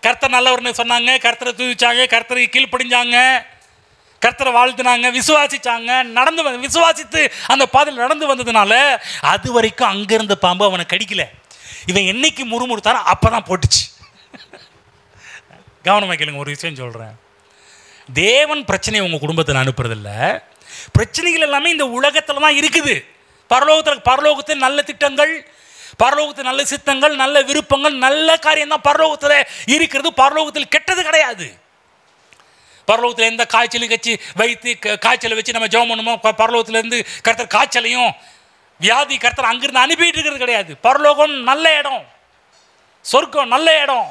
கர்த்தர் நல்லவர்னு சொன்னாங்க, கர்த்தரை துதிச்சாங்க, கர்த்தரை கீழ்ப்படிஞ்சாங்க, கர்த்தரை வாழ்த்துனாங்க, விசுவாசிச்சாங்க, விசுவாசித்து அந்த பாதையில் நடந்து வந்ததுனால அது வரைக்கும் அங்கிருந்த பாம்பு அவனை கடிக்கல. இவன் என்னைக்கு முறுமுறுத்தாரோ அப்போ தான் போட்டுச்சு. கவனமாக கேளுங்க, ஒரு விஷயம் சொல்கிறேன். தேவன் பிரச்சனையை உங்கள் குடும்பத்தில் அனுப்புறதில்ல. பிரச்சனைகள் எல்லாமே இந்த உலகத்தில் தான் இருக்குது. பரலோகத்தில் நல்ல திட்டங்கள், பரலோகத்தில் நல்ல சித்தங்கள், நல்ல விருப்பங்கள், நல்ல காரியம் தான் பரலோகத்தில் இருக்கிறது. பரலோகத்தில் கெட்டது கிடையாது. பரலோகத்தில் எந்த காய்ச்சலையும் வைத்து காய்ச்சலை வச்சு நம்ம ஜெபம் பண்ணுமோ, பரலோகத்திலேருந்து கர்த்தர் காய்ச்சலையும் வியாதி கர்த்தர் அங்கிருந்து அனுப்பிட்டு இருக்கிறது கிடையாது. பரலோகம் நல்ல இடம், சொர்க்கம் நல்ல இடம்,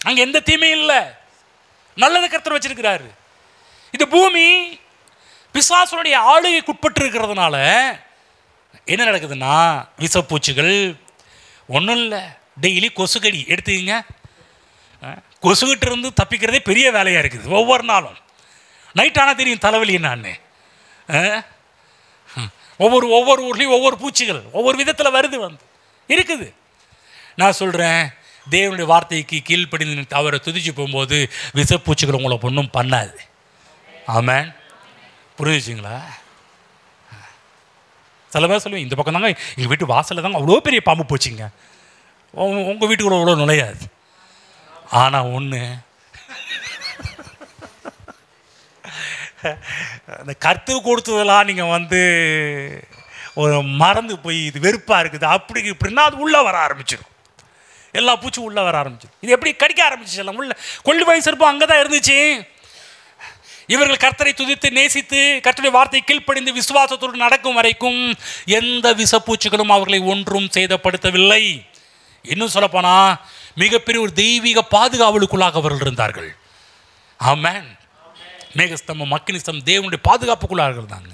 அங்கே எந்த தீமையும் இல்லை, நல்லது கர்த்தர் வச்சிருக்கிறாரு. இந்த பூமி பிசாசுடைய ஆளுகைக்குட்பட்டு இருக்கிறதுனால என்ன நடக்குதுன்னா, விஷப்பூச்சிகள் ஒன்றும் இல்லை, டெய்லி கொசுக்கடி எடுத்துக்கிங்க. கொசுகிட்ட இருந்து தப்பிக்கிறதே பெரிய வேலையாக இருக்குது. ஒவ்வொரு நாளும் நைட் ஆனால் தெரியும் தலைவலி என்னான்னு. ஒவ்வொரு ஊர்லேயும் ஒவ்வொரு பூச்சிகள் ஒவ்வொரு விதத்தில் வருது இருக்குது. நான் சொல்கிறேன், தேவனுடைய வார்த்தைக்கு கீழ்ப்படிந்து அவரை துதிச்சு போகும்போது விஷப்பூச்சிகள் உங்களை ஒன்றும் பண்ணாது. ஆமென். புரிஞ்சுச்சிங்களா? சில பேர் சொல்லுவேன், இந்த பக்கம் தாங்க எங்கள் வீட்டு வாசலில் தாங்க அவ்வளோ பெரிய பாம்பு போச்சுங்க, உங்கள் வீட்டுக்குள்ள அவ்வளோ நுழையாது. ஆனால் ஒன்று, அந்த கர்த்தர் கொடுத்ததெல்லாம் நீங்கள் ஒரு மறந்து போய் இது வெறுப்பாக இருக்குது அப்படி இப்படின்னா அது உள்ளே வர ஆரம்பிச்சிடும். எல்லா பூச்சும் உள்ளே வர ஆரம்பிச்சிடும். இது எப்படி கடிக்க ஆரம்பிச்சிச்சு? எல்லாம் உள்ள கொள்ளிவாய் சர்ப்பம் அங்கே தான் இருந்துச்சு. இவர்கள் கர்த்தரை துதித்து நேசித்து கர்த்தருடைய வார்த்தை கீழ்ப்படிந்து விசுவாசத்தோடு நடக்கும் வரைக்கும் எந்த விஷப்பூச்சிகளும் அவர்களை ஒன்றும் சேதப்படுத்தவில்லை. இன்னும் சொல்லப்போனால் மிகப்பெரிய ஒரு தெய்வீக பாதுகாவலுக்குள்ளாக அவர்கள் இருந்தார்கள். ஆமென். மேகஸ்தம்பம் அக்கினிஸ்தம்பம் தேவனுடைய பாதுகாப்புக்குள்ளாக இருந்தாங்க.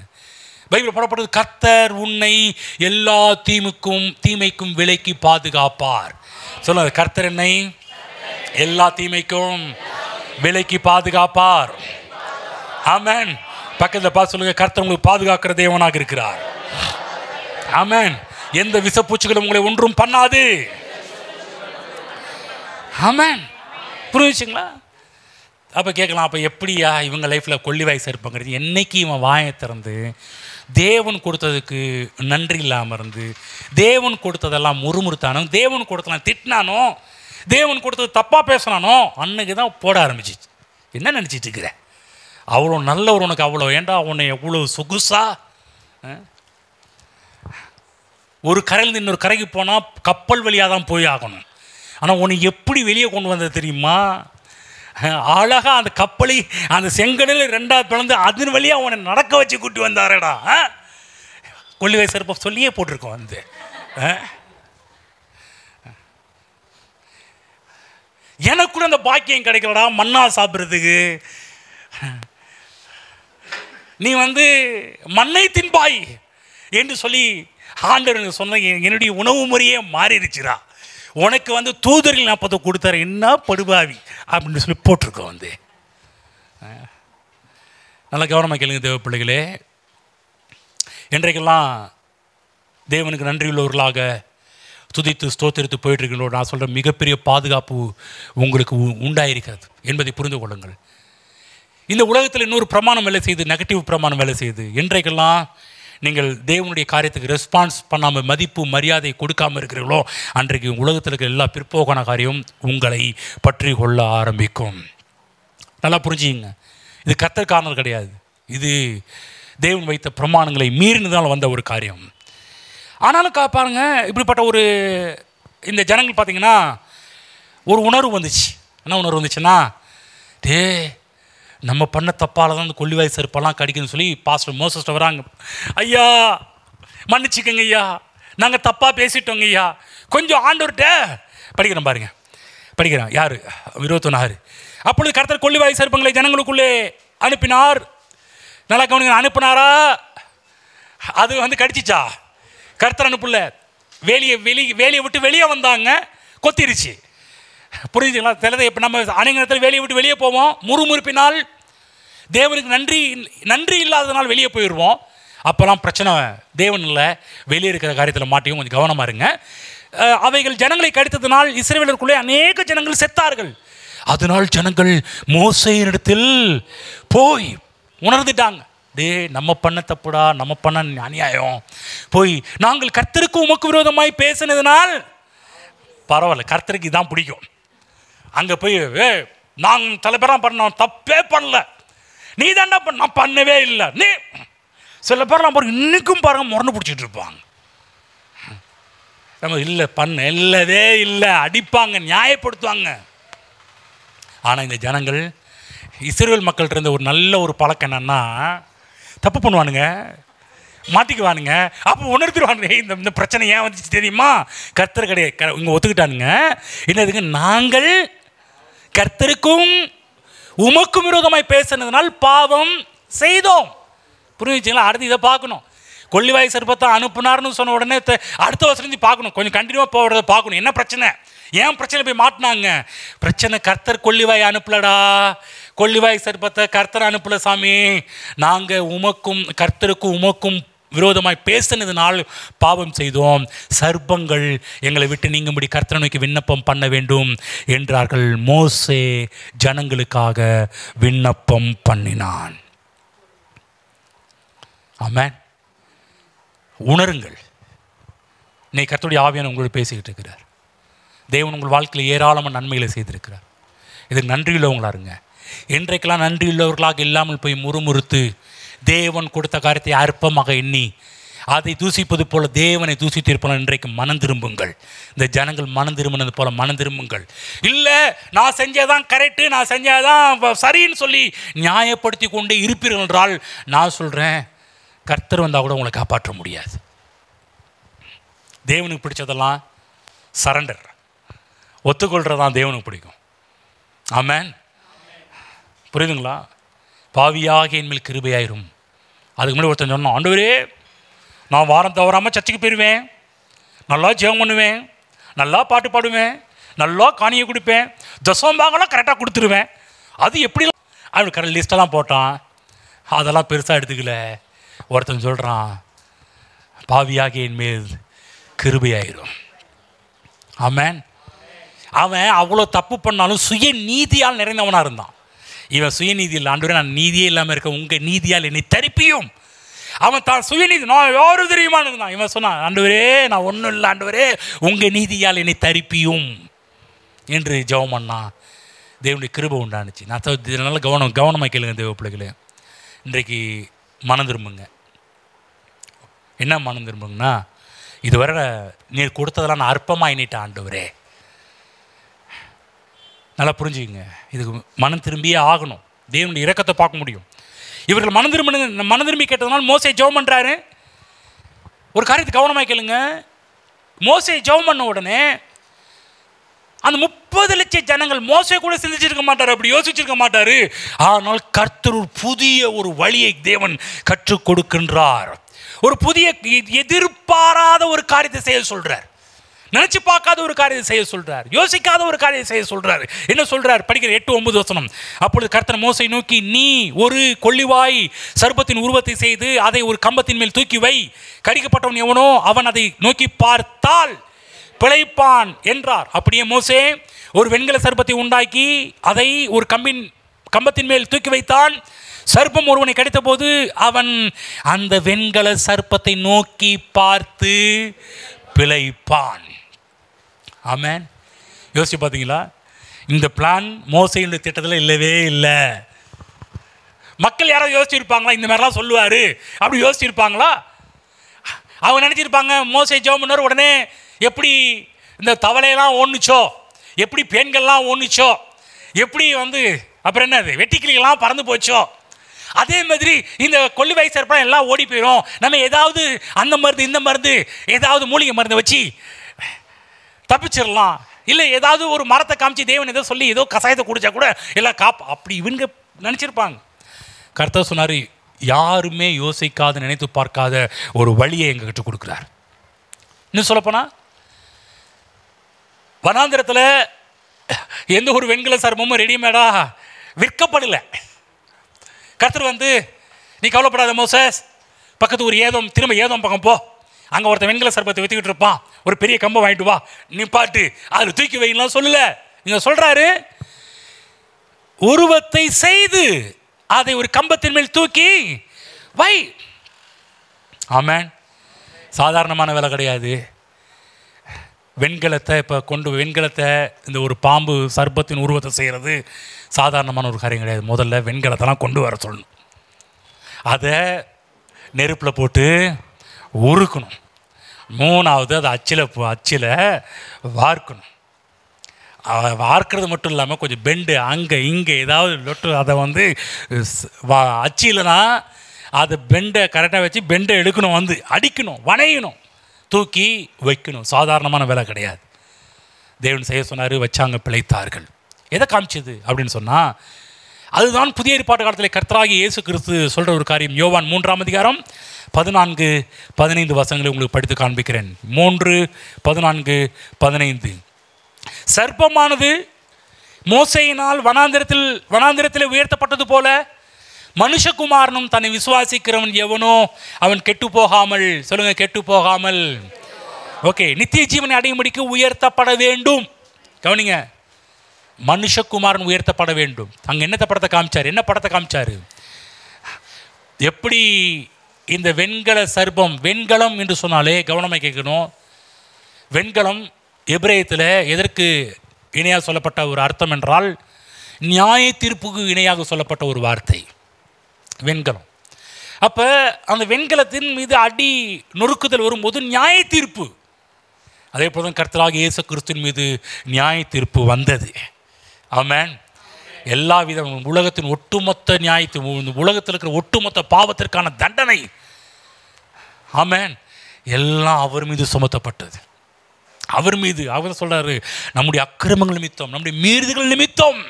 பைபிள் போடப்பட்டது, கர்த்தர் உன்னை எல்லா தீமைக்கும் விலைக்கு பாதுகாப்பார். சொல்லுங்க, கர்த்தர் என்னை எல்லா தீமைக்கும் விலைக்கு பாதுகாப்பார். ஆமென். பக்கத்தில் பார்த்து சொல்லுங்க, கர்த்தர் உங்களுக்கு பாதுகாக்கிற தேவனாக இருக்கிறார். ஆமென். எந்த விஷப்பூச்சிகளும் உங்களை ஒன்றும் பண்ணாது. ஆமென். புரிஞ்சுங்களா? அப்போ கேட்கலாம், அப்போ எப்படியா இவங்க லைஃப்பில் கொள்ளிவாய் சேர்ப்பாங்கிறது? என்னைக்கு இவன் வாயை திறந்து தேவன் கொடுத்ததுக்கு நன்றி இல்லாமல் இருந்து தேவன் கொடுத்ததெல்லாம் முறுமுறுத்தானோ, தேவன் கொடுத்ததெல்லாம் திட்டினானோ, தேவன் கொடுத்தது தப்பாக பேசினானோ, அன்னைக்கு தான் போட ஆரம்பிச்சிச்சு. என்ன நினச்சிட்டு இருக்கிற? அவ்வளோ நல்லவர் உனக்கு, அவ்வளோ ஏண்டா உன்னை எவ்வளோ சொகுசா? ஒரு கரையிலேருந்து இன்னொரு கரைக்கு போனால் கப்பல் வழியாக தான் போய் ஆகணும். ஆனால் உன்னை எப்படி வெளியே கொண்டு வந்தது தெரியுமா? அழகாக அந்த கப்பலை அந்த செங்கடலில் ரெண்டாவது பிளந்து அதன் வழியாக அவனை நடக்க வச்சு கூட்டி வந்தாரடா. கொள்ளிவாய் சிறப்ப சொல்லியே போட்டிருக்கோம். வந்து எனக்கு கூட அந்த பாக்கியம் கிடைக்கலடா மண்ணா சாப்பிட்றதுக்கு. நீ வந்து மண்ணை தின்பாய் என்று சொல்லி ஆண்டவர் சொன்ன என்னுடைய உணவு முறையே மாறிடுச்சுரா. உனக்கு வந்து தூதரில் 40 கொடுத்தாரு, என்ன படுபாவி அப்படின்னு சொல்லி போட்டிருக்கோம். வந்து நல்லா கவனமாக கேளுங்க தேவ பிள்ளைகளே. என்றைக்கெல்லாம் தேவனுக்கு நன்றியுள்ளவர்களாக துதித்து ஸ்தோத்திரித்து போயிட்டுருக்கீங்களோ, நான் சொல்கிற மிகப்பெரிய பாதுகாப்பு உங்களுக்கு உண்டாயிருக்கிறது என்பதை புரிந்து கொள்ளுங்கள். இந்த உலகத்தில் இன்னொரு பிரமாணம் வேலை செய்து, நெகட்டிவ் பிரமாணம் வேலை செய்து, என்றைக்கெல்லாம் நீங்கள் தேவனுடைய காரியத்துக்கு ரெஸ்பான்ஸ் பண்ணாமல் மதிப்பு மரியாதை கொடுக்காமல் இருக்கிறீர்களோ, அன்றைக்கு உலகத்தில் இருக்கிற எல்லா பிற்போக்கான காரியம் உங்களை பற்றி கொள்ள ஆரம்பிக்கும். நல்லா புரிஞ்சுங்க. இது கர்த்தர் காரணம் கிடையாது. இது தேவன் வைத்த பிரமாணங்களை மீறினதால் வந்த ஒரு காரியம். ஆனாலும் பாருங்க, இப்படிப்பட்ட ஒரு இந்த ஜனங்கள் பார்த்தீங்கன்னா ஒரு உணர்வு வந்துச்சு. என்ன உணர்வு வந்துச்சுன்னா, நம்ம பண்ண தப்பால் தான் அந்த கொள்ளிவாய் செருப்பெல்லாம் கடிக்குன்னு சொல்லி பாஸ்டர் மோசஸ்ட்ட வராங்க. ஐயா மன்னிச்சுக்கங்க ஐயா, நாங்கள் தப்பாக பேசிட்டோங்க ஐயா, கொஞ்சம் ஆண்டவர்கிட்ட படிக்கிறோம் பாருங்க. படிக்கிறேன். யார்? 21. அப்பொழுது கர்த்தர் கொள்ளிவாய் செருப்பங்களை ஜனங்களுக்குள்ளே அனுப்பினார். நல்லா கவனிங்க, அனுப்பினாரா? அது வந்து கடிச்சிச்சா? கர்த்தர் அனுப்பல. வேலியை விட்டு வெளியே வந்தாங்க, கொத்திருச்சு. புரிஞ்சுங்களா? சிலதை இப்போ நம்ம அநேக நேரத்தில் வேலையை விட்டு வெளியே போவோம், முறுமுறுப்பினால் தேவனுக்கு நன்றி இல்லாததுனால் வெளியே போயிடுவோம். அப்போல்லாம் பிரச்சனை தேவன் இல்லை, வெளியே இருக்கிற காரியத்தில் மாட்டியும். கொஞ்சம் கவனமாக இருங்க. அவைகள் ஜனங்களை கடித்ததினால் இஸ்ரவேலருக்குள்ளே அநேக ஜனங்கள் செத்தார்கள். அதனால் ஜனங்கள் மோசேயினிடத்தில் போய் உணர்ந்துட்டாங்க, நம்ம பண்ண தப்புடா, நம்ம பண்ண அநியாயம், போய் நாங்கள் கர்த்தருக்கு உமக்கு விரோதமாய் பேசினதுனால் பரவாயில்ல, கர்த்தருக்கு இதான் பிடிக்கும். அங்கே போய் நாங்கள் தலைப்பேராக பண்ணோம், தப்பே பண்ணல, நீ தாண்டா பண்ண, நான் பண்ணவே இல்லை, நீ சில பேர்லாம் பாருங்க இன்னைக்கும் பாருங்க முரணு பிடிச்சிட்டு இருப்பாங்க. நம்ம இல்லை பண்ண இல்லவே இல்லை, அடிப்பாங்க, நியாயப்படுத்துவாங்க. ஆனால் இந்த ஜனங்கள் இஸ்ரவேல் மக்கள்கிட்ட இருந்த ஒரு நல்ல ஒரு பழக்கம் என்னன்னா, தப்பு பண்ணுவானுங்க, மாட்டிக்குவானுங்க, அப்போ உணர்த்திடுவானுங்க, இந்த பிரச்சனை ஏன் வந்துச்சு தெரியுமா? கர்த்தர் கிடையாது, இங்கே ஒத்துக்கிட்டானுங்க. என்னதுக்கு? நாங்கள் கர்த்தருக்கும் உமக்கும் விரோதமாய் பேசினதுனால் பாவம் செய்தோம். புரிஞ்சுங்களா? அடுத்து இதை பார்க்கணும். கொள்ளிவாய் சர்ப்பத்தை அனுப்புனார்னு சொன்ன உடனே அடுத்த வசனம் பார்க்கணும், கொஞ்சம் கண்டினியூவாக போகிறத பார்க்கணும். என்ன பிரச்சனை, ஏன் பிரச்சனை போய் மாட்டினாங்க? பிரச்சனை கர்த்தர் கொள்ளிவாய் அனுப்பலடா, கொள்ளிவாய் சர்ப்பத்தை கர்த்தர் அனுப்பல சாமி, நாங்கள் கர்த்தருக்கும் உமக்கும் விரோதமாய் பேசினதுனால் பாவம் செய்தோம், சர்ப்பங்கள் எங்களை விட்டு நீங்கும்படி கர்த்தரை நோக்கி விண்ணப்பம் பண்ண வேண்டும் என்றார்கள். மோசே ஜனங்களுக்காக விண்ணப்பம் பண்ணினான். ஆமென். உணருங்கள், இன்னைக்கு கர்த்தருடைய ஆவியான உங்களோட பேசிக்கிட்டு இருக்கிறார். தேவன் உங்கள் வாழ்க்கையில் ஏராளமான நன்மைகளை செய்திருக்கிறார். இதுக்கு நன்றியுள்ளவங்களா இருங்க. என்றைக்கெல்லாம் நன்றியுள்ளவர்களாக இல்லாமல் போய் முறுமுறுத்து தேவன் கொடுத்த காரியத்தை அற்பமாக எண்ணி அதை தூசிப்பது போல தேவனை தூசித்திருப்போம். இன்றைக்கு மனம் திரும்புங்கள். இந்த ஜனங்கள் மனம் திரும்பினது போல மனம் திரும்புங்கள். இல்லை நான் செஞ்சதான் கரெக்டு, நான் செஞ்சதான் சரின்னு சொல்லி நியாயப்படுத்தி கொண்டே இருப்பீர்கள் என்றால் நான் சொல்கிறேன், கர்த்தர் வந்தால் கூட உங்களை காப்பாற்ற முடியாது. தேவனுக்கு பிடிச்சதெல்லாம் சரண்டர், ஒத்துக்கொள்கிறதான் தேவனுக்கு பிடிக்கும். ஆமென். புரியுதுங்களா? பாவியாக என்மேல் கிருபையாயிரும். அதுக்கு முன்னாடி ஒருத்தன் சொன்னான், ஆண்டவரே நான் வாரம் தவறாமல் சர்ச்சுக்கு போயிடுவேன், நல்லா ஜெபம் பண்ணுவேன், நல்லா பாட்டு பாடுவேன், நல்லா காணியை கொடுப்பேன், தசமபாகலாம் கரெக்டாக கொடுத்துருவேன். அது எப்படி அவனுக்கு கரெக்ட் லிஸ்ட்டெல்லாம் போட்டான். அதெல்லாம் பெருசாக எடுத்துக்கல. ஒருத்தன் சொல்கிறான், பாவியாக என் மேல் கிருபையாயிரும். ஆமென். அவன் அவ்வளோ தப்பு பண்ணாலும் சுய நீதியால் நிறைந்தவனாக இருந்தான். இவன் சுயநீதி இல்லை, ஆண்டவரே நான் நீதியே இல்லாமல் இருக்க உங்கள் நீதியால் என்னை தரிப்பியும். அவன் தான் சுயநீதி, நான் யாரும் தெரியுமான்னு இருந்தான். இவன் சொன்னான், ஆண்டவரே நான் ஒன்றும் இல்லை, ஆண்டவரே உங்கள் நீதியால் என்னை தரிப்பியும் என்று ஜெபம் பண்ணான். தேவனுடைய கிருபை உண்டானுச்சு. நான் இதனால கவனமாக கேளுங்க தேவ பிள்ளைகளே. இன்றைக்கு மனம் திரும்புங்க. என்ன மனம் திரும்புங்கன்னா, இதுவரை நீர் கொடுத்ததெல்லாம் நான் அற்பமாக எண்ணிட்டேன் ஆண்டவரே. நல்லா புரிஞ்சுக்கங்க, இதுக்கு மனம் திரும்பியே ஆகணும். தேவனுடைய இரக்கத்தை பார்க்க முடியும். இவர்கள் மனம் திரும்பி கேட்டதுனால மோசே ஜெபம் பண்ணுறாரு. ஒரு காரியத்தை கவனமாக கேளுங்க. மோசே ஜெபம் பண்ண உடனே அந்த 30 லட்சம் ஜனங்கள் மோசே கூட சிந்திச்சிருக்க மாட்டார், அப்படி யோசிச்சிருக்க மாட்டார். ஆனால் கர்த்தர் புதிய ஒரு வழியை தேவன் கற்றுக் கொடுக்கின்றார். ஒரு புதிய எதிர்பாராத ஒரு காரியத்தை செய்ய சொல்றார். நினைச்சு பார்க்காத ஒரு காரியத்தை செய்ய சொல்றார். யோசிக்காத ஒரு காரியத்தை செய்ய சொல்றார். என்ன சொல்றார்? படிக்கிற 8-9 வசனம். அப்பொழுது கர்த்தர் மோசை நோக்கி, நீ ஒரு கொள்ளிவாய் சர்ப்பத்தின் உருவத்தை செய்து அதை ஒரு கம்பத்தின் மேல் தூக்கி வை. கடிக்கப்பட்டவன் எவனோ அவன் அதை நோக்கி பார்த்தால் பிழைப்பான் என்றார். அப்படியே மோசே ஒரு வெண்கல சர்ப்பத்தை உண்டாக்கி அதை ஒரு கம்பத்தின் மேல் தூக்கி வைத்தான். சர்ப்பம் ஒருவனை கடித்த போது அவன் அந்த வெண்கல சர்ப்பத்தை நோக்கி பார்த்து பிழைப்பான். ஆமென். யோசிச்சு பார்த்தீங்களா? இந்த பிளான் மோசேயுடைய திட்டத்தில் இல்லவே இல்லை. மக்கள் யாராவது யோசிச்சிருப்பாங்களா? இந்த மாதிரிலாம் சொல்லுவார் அப்படி யோசிச்சிருப்பாங்களா? அவங்க நினச்சிருப்பாங்க, மோசே ஜெபம் பண்ணார் உடனே எப்படி இந்த தவளையெல்லாம் ஓடுச்சோ, எப்படி பெண்கள்லாம் ஓடுச்சோ, எப்படி அப்புறம் என்னது வெட்டிக்கிளிகள்லாம் பறந்து போச்சோ, அதே மாதிரி இந்த கொள்ளிவாய் சர்ப்பம் எல்லாம் ஓடி போயிடும். நம்ம ஏதாவது அந்த மருந்து இந்த மருந்து ஏதாவது மூலிகை மருந்தை வச்சு தப்பிச்சிடலாம். இல்லை ஏதாவது ஒரு மரத்தை காமிச்சு தேவன் ஏதோ சொல்லி ஏதோ கசாயத்தை குடிச்சா கூட எல்லாம் அப்படி இவங்க நினச்சிருப்பாங்க. கர்த்தர் சொன்னார், யாருமே யோசிக்காத நினைத்து பார்க்காத ஒரு வழியை எங்கள் கற்றுக் கொடுக்குறார். இன்னும் சொல்லப்போனால் வனாந்திரத்தில் எந்த ஒரு வெண்கல சர்ப்பமும் ரெடிமேடாக விற்கப்படலை. கர்த்தர் நீ கவலைப்படாத மோசஸ், பக்கத்து ஒரு திரும்ப ஏதோம் பக்கம் போ, அங்கே ஒருத்தன் வெண்கல சர்ப்பத்தை விற்றுக்கிட்டு இருப்பான், ஒரு பெரிய கம்பை வாங்கிட்டு வா, நீ பாட்டு அதில் தூக்கி வைக்கலாம் சொல்லல. நீங்கள் சொல்கிறாரு, உருவத்தை செய்து அதை ஒரு கம்பத்தின் மேல் தூக்கி வை. ஆமென். சாதாரணமான வேலை கிடையாது. வெண்கலத்தை வெண்கலத்தை இந்த ஒரு பாம்பு சர்ப்பத்தின் உருவத்தை செய்கிறது சாதாரணமான ஒரு காரியம் கிடையாது. முதல்ல வெண்கலத்தெல்லாம் கொண்டு வர சொல்லணும். அதை நெருப்பில் போட்டு உருக்கணும். 3வது அதை அச்சில் வார்க்கணும். வார்க்கிறது மட்டும் இல்லாமல் கொஞ்சம் பெண்டு அங்கே இங்கே ஏதாவது லொட்டு அதை அச்சிலனா அதை பெண்டை கரெக்டாக வச்சு பெண்டை எடுக்கணும், அடிக்கணும், வணையணும், தூக்கி வைக்கணும். சாதாரணமான வேலை கிடையாது. தேவன் செய்ய சொன்னார், வச்சாங்க, பிழைத்தார்கள். எதை காமிச்சது அப்படின்னு சொன்னால், அதுதான் புதிய ஏற்பாட்டு காலத்தில் கர்த்தராகிய இயேசு கிறிஸ்து சொல்கிற ஒரு காரியம். யோவான் 3ஆம் அதிகாரம் 14-15 வசனங்களை உங்களுக்கு படித்து காண்பிக்கிறேன். 3:14-15. சர்ப்பமானது மோசேயினால் வனாந்திரத்தில் உயர்த்தப்பட்டது போல மனுஷகுமாரனும் தன்னை விசுவாசிக்கிறவன் எவனோ அவன் கெட்டு போகாமல், சொல்லுங்க, கெட்டு போகாமல், ஓகே, நித்திய ஜீவனை அடையும்படிக்கு உயர்த்தப்பட வேண்டும். கவனிங்க, மனுஷகுமாரன் உயர்த்தப்பட வேண்டும். அங்கே என்ன படத்தை காமிச்சார்? எப்படி இந்த வெண்கல சர்ப்பம், வெண்கலம் என்று சொன்னாலே கவனமாக கேட்கணும். வெண்கலம் எபிரேயத்தில் எதற்கு இணையாக சொல்லப்பட்ட ஒரு அர்த்தம் என்றால், நியாய தீர்ப்புக்கு இணையாக சொல்லப்பட்ட ஒரு வார்த்தை வெண்கலம். அப்போ அந்த வெண்கலத்தின் மீது அடி நொறுக்குதல் வரும்போது நியாய தீர்ப்பு. அதே போல தான் கர்த்தராகிய இயேசு கிறிஸ்துவின் மீது நியாய தீர்ப்பு வந்தது. ஆமென். எல்லா வித உலகத்தின் ஒட்டுமொத்த உலகத்தில் இருக்கிற ஒட்டுமொத்த பாவத்திற்கான தண்டனை, ஆமென், எல்லாம் அவர் மீது சுமத்தப்பட்டது. அவர் சொல்றாரு, நம்முடைய அக்கிரமங்கள் நிமித்தம், நம்முடைய மீறுதல்கள் நிமித்தம்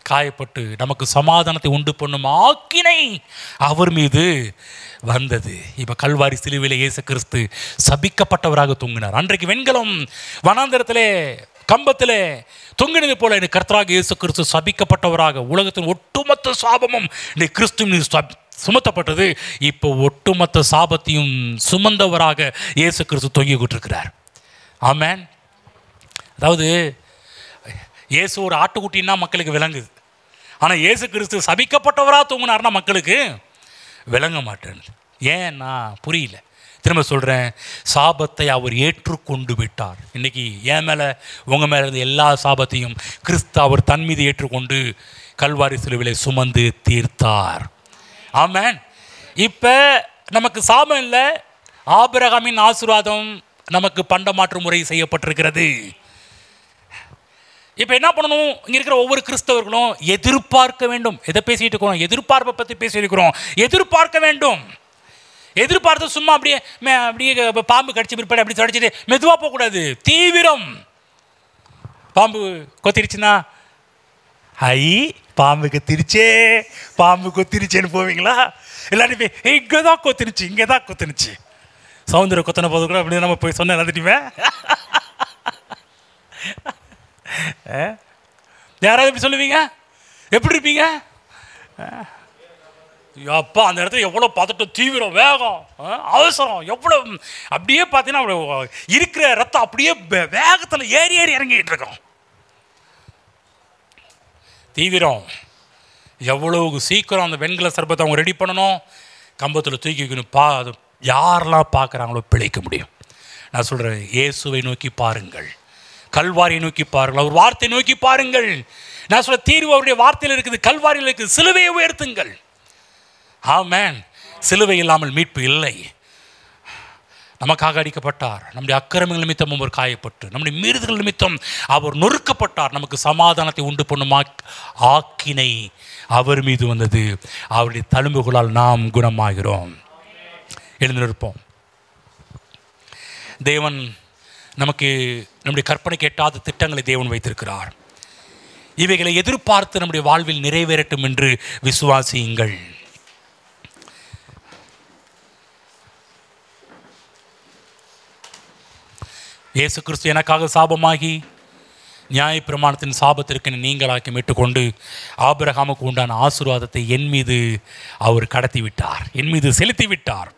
காயப்பட்டு நமக்கு சமாதானத்தை உண்டு பண்ணும் ஆக்கினை அவர் மீது வந்தது. இப்போ கல்வாரி சிலுவையில் இயேசு கிறிஸ்து சபிக்கப்பட்டவராக தூங்கினார். அன்றைக்கு வெண்கலம் வனாந்தரத்திலே கம்பத்தில் தொங்கினது போல இந்த கர்த்தராக இயேசு கிறிஸ்து சபிக்கப்பட்டவராக உலகத்தின் ஒட்டுமொத்த சாபமும் இந்த கிறிஸ்து சுமத்தப்பட்டது. இப்போ ஒட்டுமொத்த சாபத்தையும் சுமந்தவராக இயேசு கிறிஸ்து தொங்கிக்கிட்டு இருக்கிறார். ஆமென். அதாவது இயேசு ஒரு ஆட்டுக்குட்டின்னா மக்களுக்கு விளங்குது. ஆனால் இயேசு கிறிஸ்து சபிக்கப்பட்டவராக தூங்கினார்னா மக்களுக்கு விளங்க மாட்டேன். ஏன்னா புரியல. திரும்ப சொல்கிறேன், சாபத்தை அவர் ஏற்றுக்கொண்டு விட்டார். இன்றைக்கி என் மேலே உங்கள் மேலே இருந்த எல்லா சாபத்தையும் கிறிஸ்து அவர் தன் மீது ஏற்றுக்கொண்டு கல்வாரி சிலுவையிலே சுமந்து தீர்த்தார். ஆமென். இப்போ நமக்கு சாபம் இல்லை, ஆபிரகாமின் ஆசீர்வாதம் நமக்கு பண்டமாற்று முறை செய்யப்பட்டிருக்கிறது. இப்போ என்ன பண்ணணும்? இங்கே இருக்கிற ஒவ்வொரு கிறிஸ்தவர்களும் எதிர்பார்க்க வேண்டும். எதை பேசிகிட்டு இருக்கிறோம்? எதிர்பார்ப்பை பற்றி பேசியிருக்கிறோம். எதிர்பார்க்க வேண்டும். எதிர்பார்த்து சும்மா அப்படியே பாம்பு கடிச்சு பிற்பாடு அப்படி தடிச்சிட்டு மெதுவாக போகக்கூடாது. தீவிரம். பாம்பு கொத்திருச்சுன்னா பாம்பு கொத்திருச்சே, பாம்பு கொத்திருச்சேன்னு போவீங்களா? இல்லாட்டி இங்கே தான் கொத்திருச்சு, இங்கே தான் கொத்திருச்சு. சவுந்தர கொத்தனை போது கூட அப்படி நம்ம போய் சொன்ன எல்லாத்துட்டையுமே யாராவது எப்படி சொல்லுவீங்க? எப்படி இருப்பீங்க? அப்பா அந்த இடத்துல எவ்வளோ பதட்டம், தீவிரம், வேகம், அவசரம், எவ்வளோ அப்படியே பார்த்தீங்கன்னா இருக்கிற ரத்தம் அப்படியே வேகத்தில் ஏறி ஏறி இறங்கிட்டு இருக்கோம். தீவிரம். எவ்வளவு சீக்கிரம் அந்த வெண்கல சர்பத்தை அவங்க ரெடி பண்ணணும், கம்பத்தில் தூக்கி வைக்கணும். அது யாரெல்லாம் பார்க்குறாங்களோ பிழைக்க முடியும். நான் சொல்கிறேன், இயேசுவை நோக்கி பாருங்கள், கல்வாரியை நோக்கி பாருங்கள், அவர் வார்த்தையை நோக்கி பாருங்கள். நான் சொல்ல தீர்வு அவருடைய வார்த்தையில் இருக்குது, கல்வாரியில் இருக்குது. சிலுவையை உயர்த்துங்கள். ஆமென். சிலுவை இல்லாமல் மீட்பு இல்லை. நமக்காக அடிக்கப்பட்டார், நம்முடைய அக்கிரமங்கள் நிமித்தம் அவர் காயப்பட்டு, நம்முடைய மீறுதல் நிமித்தம் அவர் நொறுக்கப்பட்டார். நமக்கு சமாதானத்தை உண்டு பண்ணும் ஆக்கினை அவர் மீது வந்தது. அவருடைய தழும்புகளால் நாம் குணமாகிறோம். எழுந்து நிற்போம். தேவன் நமக்கு நம்முடைய கற்பனைக்கு எட்டாத திட்டங்களை தேவன் வைத்திருக்கிறார். இவைகளை எதிர்பார்த்து நம்முடைய வாழ்வில் நிறைவேறட்டும் என்று விசுவாசியுங்கள். இயேசு கிறிஸ்து எனக்காக சாபமாகி நியாயப்பிரமாணத்தின் சாபத்திற்கு நீங்களாக்கி மீட்டுக்கொண்டு ஆபிரகாமுக்கு உண்டான ஆசீர்வாதத்தை என் மீது அவர் கடத்தி விட்டார், என் மீது செலுத்தி விட்டார்.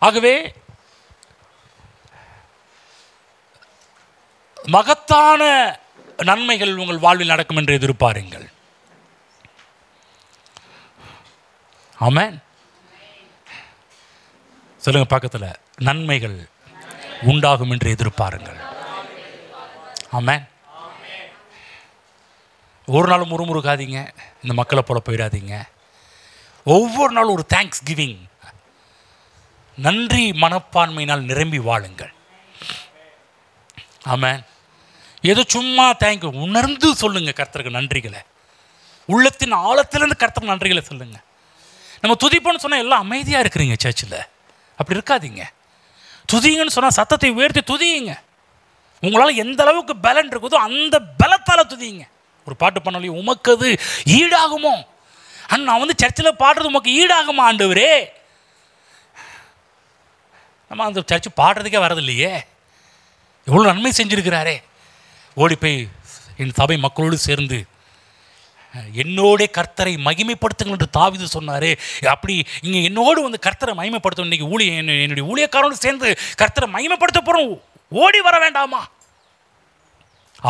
ஆகவே மகத்தான நன்மைகள் உங்கள் வாழ்வில் நடக்கும் என்று எதிர்பாருங்கள். ஆமென். சொல்லுங்க பக்கத்தில், நன்மைகள் உண்டாகும் என்று எதிர்பாருங்கள். ஆமென். ஒரு நாளும் முறுமுறுக்காதீங்க, இந்த மக்களை போல போயிடாதீங்க. ஒவ்வொரு நாளும் ஒரு தேங்க்ஸ் கிவிங், நன்றி மனப்பான்மையினால் நிரம்பி வாழுங்கள். ஆமென். ஏதோ சும்மா தேங்க்யூ உணர்ந்து சொல்லுங்க கர்த்தருக்கு நன்றிகளை. உள்ளத்தின் ஆழத்திலிருந்து கர்த்தருக்கு நன்றிகளை சொல்லுங்க. நம்ம துதிப்போன்னு சொன்னால் எல்லாம் அமைதியாக இருக்கிறீங்க சர்ச்சில், அப்படி இருக்காதீங்க. துதிங்கன்னு சொன்னால் சத்தத்தை உயர்த்தி துதியுங்க. உங்களால் எந்த அளவுக்கு பலன் இருக்குதோ அந்த பலத்தால் துதிங்க. ஒரு பாட்டு பண்ணலையே, உமக்கு அது ஈடாகுமோ? நான் வந்து சர்ச்சில் பாடுறது உமக்கு ஈடாகுமா ஆண்டவரே? நம்ம அந்த சர்ச்சு பாடுறதுக்கே வரதில்லையே, எவ்வளோ நன்மை செஞ்சுருக்கிறாரே. ஓடி போய் என் சபை மக்களோடு சேர்ந்து என்னோட கர்த்தரை மகிமைப்படுத்துங்கள் என்று தாவீது சொன்னாரே, அப்படி இங்கே என்னோடு வந்து கர்த்தரை மகிமைப்படுத்தும். இன்றைக்கி என்னுடைய ஊழியக்காரனோடு சேர்ந்து கர்த்தரை மகிமைப்படுத்த போகிறோம், ஓடி வர வேண்டாமா?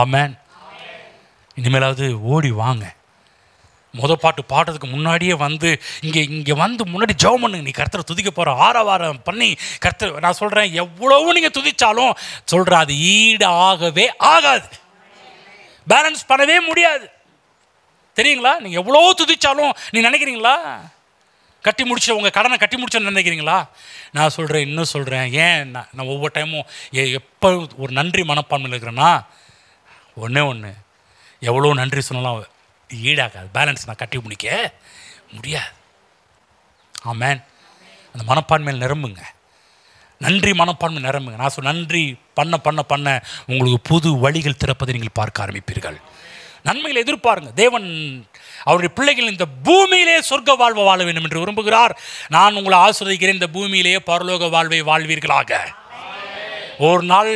ஆமென். இனிமேலாவது ஓடி வாங்க. பாட்டு பாடுறதுக்கு முன்னாடியே வந்து இங்கே வந்து முன்னாடி ஜெபம் பண்ணுங்க. நீ கர்த்தரை துதிக்க போகிற ஆரவாரம் பண்ணி கர்த்தர், நான் சொல்கிறேன் எவ்வளவு நீங்கள் துதிச்சாலும் சொல்கிறேன் அது ஈடு ஆகவே ஆகாது, பேலன்ஸ் பண்ணவே முடியாது. தெரியுங்களா? நீங்கள் எவ்வளோ துதிச்சாலும் நீ நினைக்கிறீங்களா கட்டி முடிச்ச உங்கள் கடனை கட்டி முடிச்சோன்னு நினைக்கிறீங்களா? நான் சொல்கிறேன், இன்னும் சொல்கிறேன். ஏன் நான் ஒவ்வொரு டைமும் எப்போ ஒரு நன்றி மனப்பான்மையில் இருக்கிறேன்னா, ஒன்று எவ்வளோ நன்றி சொன்னாலும் ஈடாகாது, பேலன்ஸ் நான் கட்டி முடிக்க முடியாது. ஆமென். அந்த மனப்பான்மையில் நிரம்புங்க, நன்றி மனப்பான்மை நிரம்புங்க. நான் நன்றி பண்ண பண்ண பண்ண உங்களுக்கு புது வழிகள் திறப்பதை நீங்கள் பார்க்க ஆரம்பிப்பீர்கள். நன்மைகளை எதிர்பாருங்க. தேவன் அவருடைய பிள்ளைகள் இந்த பூமியிலே சொர்க்க வாழ்வை வாழ வேண்டும் என்று விரும்புகிறார். நான் உங்களை ஆசீர்வதிக்கிறேன், இந்த பூமியிலேயே பரலோக வாழ்வை வாழ்வீர்களாக. ஒரு நாள்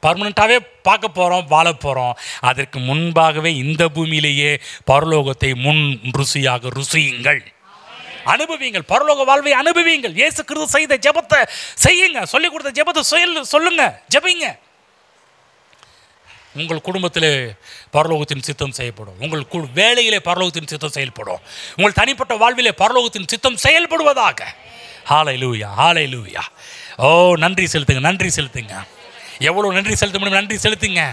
பர்மனெண்ட்டாகவே பார்க்க போகிறோம், வாழ போகிறோம். அதற்கு முன்பாகவே இந்த பூமியிலேயே பரலோகத்தை முன் ருசியாக ருசியுங்கள், அனுபவியுங்கள். பரலோக வாழ்வை அனுபவியுங்கள். இயேசு கிறிஸ்து செய்த ஜெபத்தை செய்யுங்க, சொல்லிக் கொடுத்த ஜெபத்தை சொல்லுங்க, ஜெபிங்க. உங்கள் குடும்பத்தில் பரலோகத்தின் சித்தம் செய்யப்படும். உங்கள் வேலையிலே பரலோகத்தின் சித்தம் செயல்படும். உங்கள் தனிப்பட்ட வாழ்விலே பரலோகத்தின் சித்தம் செயல்படுவதாக. ஹல்லேலூயா, ஹல்லேலூயா. ஓ, நன்றி செலுத்துங்க, நன்றி செலுத்துங்க. எவ்வளோ நன்றி செலுத்த முடியும் நன்றி செலுத்துங்க.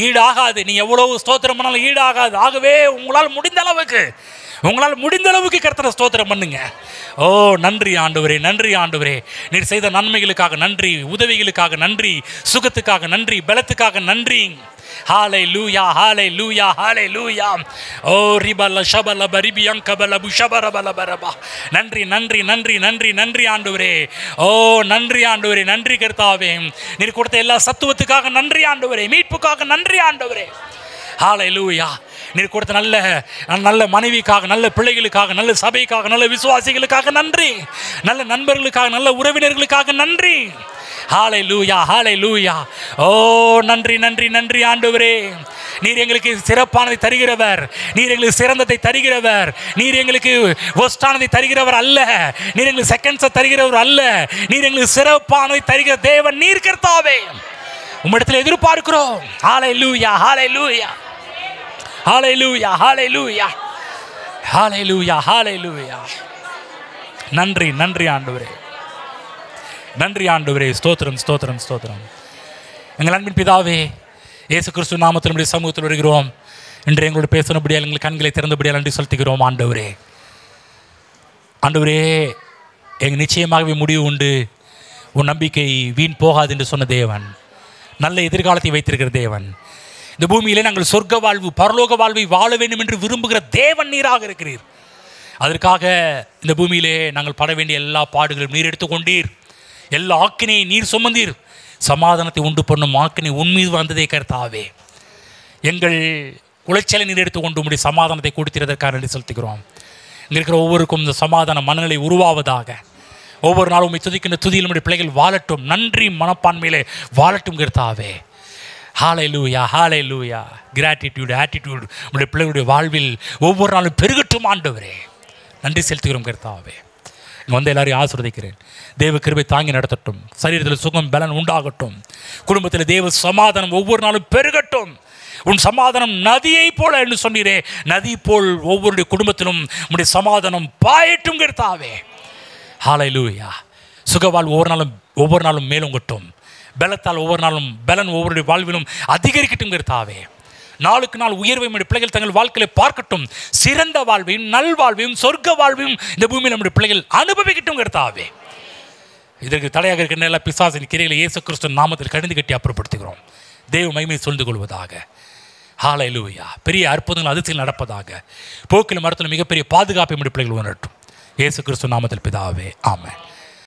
ஈடாகாது. நீ எவ்வளோ ஸ்தோத்திரம் பண்ணாலும் ஈடாகாது. ஆகவே உங்களால் முடிந்த அளவுக்கு கர்த்தரை ஸ்தோத்திரம் பண்ணுங்க. ஓ, நன்றி ஆண்டவரே, நன்றி ஆண்டவரே. நீர் செய்த நன்மைகளுக்காக நன்றி, உதவிகளுக்காக நன்றி, சுகத்துக்காக நன்றி, பலத்துக்காக நன்றி. ஹல்லேலூயா, ஹல்லேலூயா, ஹல்லேலூயா. ஓ ரிபல ஷபல பரிபியம் கபல புஷபர பலபரபா. நன்றி, நன்றி, நன்றி, நன்றி, நன்றி ஆண்டவரே. ஓ, நன்றி ஆண்டவரே, நன்றி கர்த்தாவே. நீர் கொடுத்த எல்லா சத்துவத்துக்காக நன்றி ஆண்டவரே, மீட்புக்காக நன்றி ஆண்டவரே. ஹல்லேலூயா. நீர் கொடுத்த நல்ல மனைவிக்காக, நல்ல பிள்ளைகளுக்காக, நல்ல சபைக்காக, நல்ல விசுவாசிகளுக்காக நன்றி, நல்ல நண்பர்களுக்காக, நல்ல உறவினர்களுக்காக நன்றி. ஹல்லேலூயா, ஹல்லேலூயா. ஓ, நன்றி, நன்றி, நன்றி ஆண்டவரே. நீர் எங்களுக்கு சிறப்பானதை தருகிறவர், நீர் எங்களுக்கு சிறந்ததை தருகிறவர், நீர் எங்களுக்கு ஒஸ்டானதை தருகிறவர் அல்ல, நீர் எங்களுக்கு செகண்ட்ஸை தருகிறவர் அல்ல, நீர் எங்களுக்கு சிறப்பானதை தருகிற தேவன் நீர் கர்த்தாவே. உம்மிடத்தில் எதிர்பார்க்கிறோம். ஹல்லேலூயா, ஹல்லேலூயா, ஹல்லேலூயா, ஹல்லேலூயா, ஹல்லேலூயா, ஹல்லேலூயா. நன்றி, நன்றி ஆண்டவரே, நன்றி ஆண்டவரே. ஸ்தோத்திரம், ஸ்தோத்திரம், ஸ்தோத்திரம். எங்கள் அன்பின் பிதாவே, இயேசு கிறிஸ்து நாமத்தில் நம்முடைய சமூகத்தில் வருகிறோம். இன்று எங்களோட பேசினபடியால் எங்கள் கண்களை திறந்தபடியால் நன்றி செலுத்துகிறோம் ஆண்டவரே. ஆண்டவரே, எங்கள் நிச்சயமாகவே முடிவு உண்டு. உன் நம்பிக்கை வீண் போகாது என்று சொன்ன தேவன், நல்ல எதிர்காலத்தை வைத்திருக்கிற தேவன், இந்த பூமியிலே நாங்கள் சொர்க்க வாழ்வு, பரலோக வாழ்வை வாழ வேண்டும் என்று விரும்புகிற தேவன் நீராக இருக்கிறீர். அதற்காக இந்த பூமியிலே நாங்கள் பட வேண்டிய எல்லா பாடுகளும் நீர் எடுத்துக்கொண்டீர். எல்லா ஆக்கினையை நீர் சுமந்தீர். சமாதானத்தை உண்டு பண்ணும் ஆக்கினை உன்மீது வந்ததே கர்த்தாவே. எங்கள் உளைச்சலை நீர் எடுத்துக்கொண்டு உம்முடைய சமாதானத்தை கொடுத்திருந்ததற்காக நன்றி செலுத்துகிறோம். இங்கே இருக்கிற ஒவ்வொருக்கும் இந்த சமாதான மனநிலை உருவாவதாக. ஒவ்வொரு நாளும் உம்மை துதிக்கின்ற துதியில் நம்முடைய பிள்ளைகள் வாழட்டும், நன்றி மனப்பான்மையிலே வாழட்டும் கர்த்தாவே. ஹல்லேலூயா, ஹல்லேலூயா. கிராட்டிடியூட், ஆட்டிடியூட் நம்முடைய பிள்ளைகளுடைய வாழ்வில் ஒவ்வொரு நாளும் பெருகட்டும் ஆண்டவரே. நன்றி செலுத்துகிறோம் கர்த்தாவே. இங்கே வந்து எல்லாரையும் ஆசீர்வதிக்கிறேன். தேவ கிருபை தாங்கி நடத்தட்டும். சரீரத்தில் சுகம் பலன் உண்டாகட்டும். குடும்பத்தில் தேவ சமாதானம் ஒவ்வொரு நாளும் பெருகட்டும். உன் சமாதானம் நதியை போல என்று சொன்னீரே, நதி போல் ஒவ்வொருடைய குடும்பத்திலும் உன்னுடைய சமாதானம் பாயட்டும் கர்த்தாவே. ஹல்லேலூயா. சுகவாழ் ஒவ்வொரு நாளும் மேலோங்கட்டும். பலத்தால் ஒவ்வொரு நாளும் பலன் ஒவ்வொருடைய வாழ்விலும் அதிகரிக்கட்டும் கர்த்தாவே. நாளுக்கு நாள் உயர்வை நம்முடைய பிள்ளைகள் தங்கள் வாழ்க்கையை பார்க்கட்டும். சிறந்த வாழ்வையும் நல்வாழ்வையும் சொர்க்க வாழ்வையும் இந்த பூமியில் நம்முடைய பிள்ளைகள் அனுபவிக்கட்டும் கர்த்தாவே. இதற்கு தடையாக இருக்கின்ற எல்லா பிசாசின் கிரைகளை இயேசு கிறிஸ்து நாமத்தில் கடிந்து கட்டி அப்புறப்படுத்துகிறோம். தேவ மகிமை சொல்ந்து கொள்வதாக. ஹல்லேலூயா. பெரிய அற்புதங்கள் அதிசயங்கள் நடப்பதாக. போக்கிலும் மரத்தில் மிகப்பெரிய பாதுகாப்பை நம்முடைய பிள்ளைகள் உணரட்டும். இயேசு கிறிஸ்து நாமத்தில் பிதாவே, ஆமென்.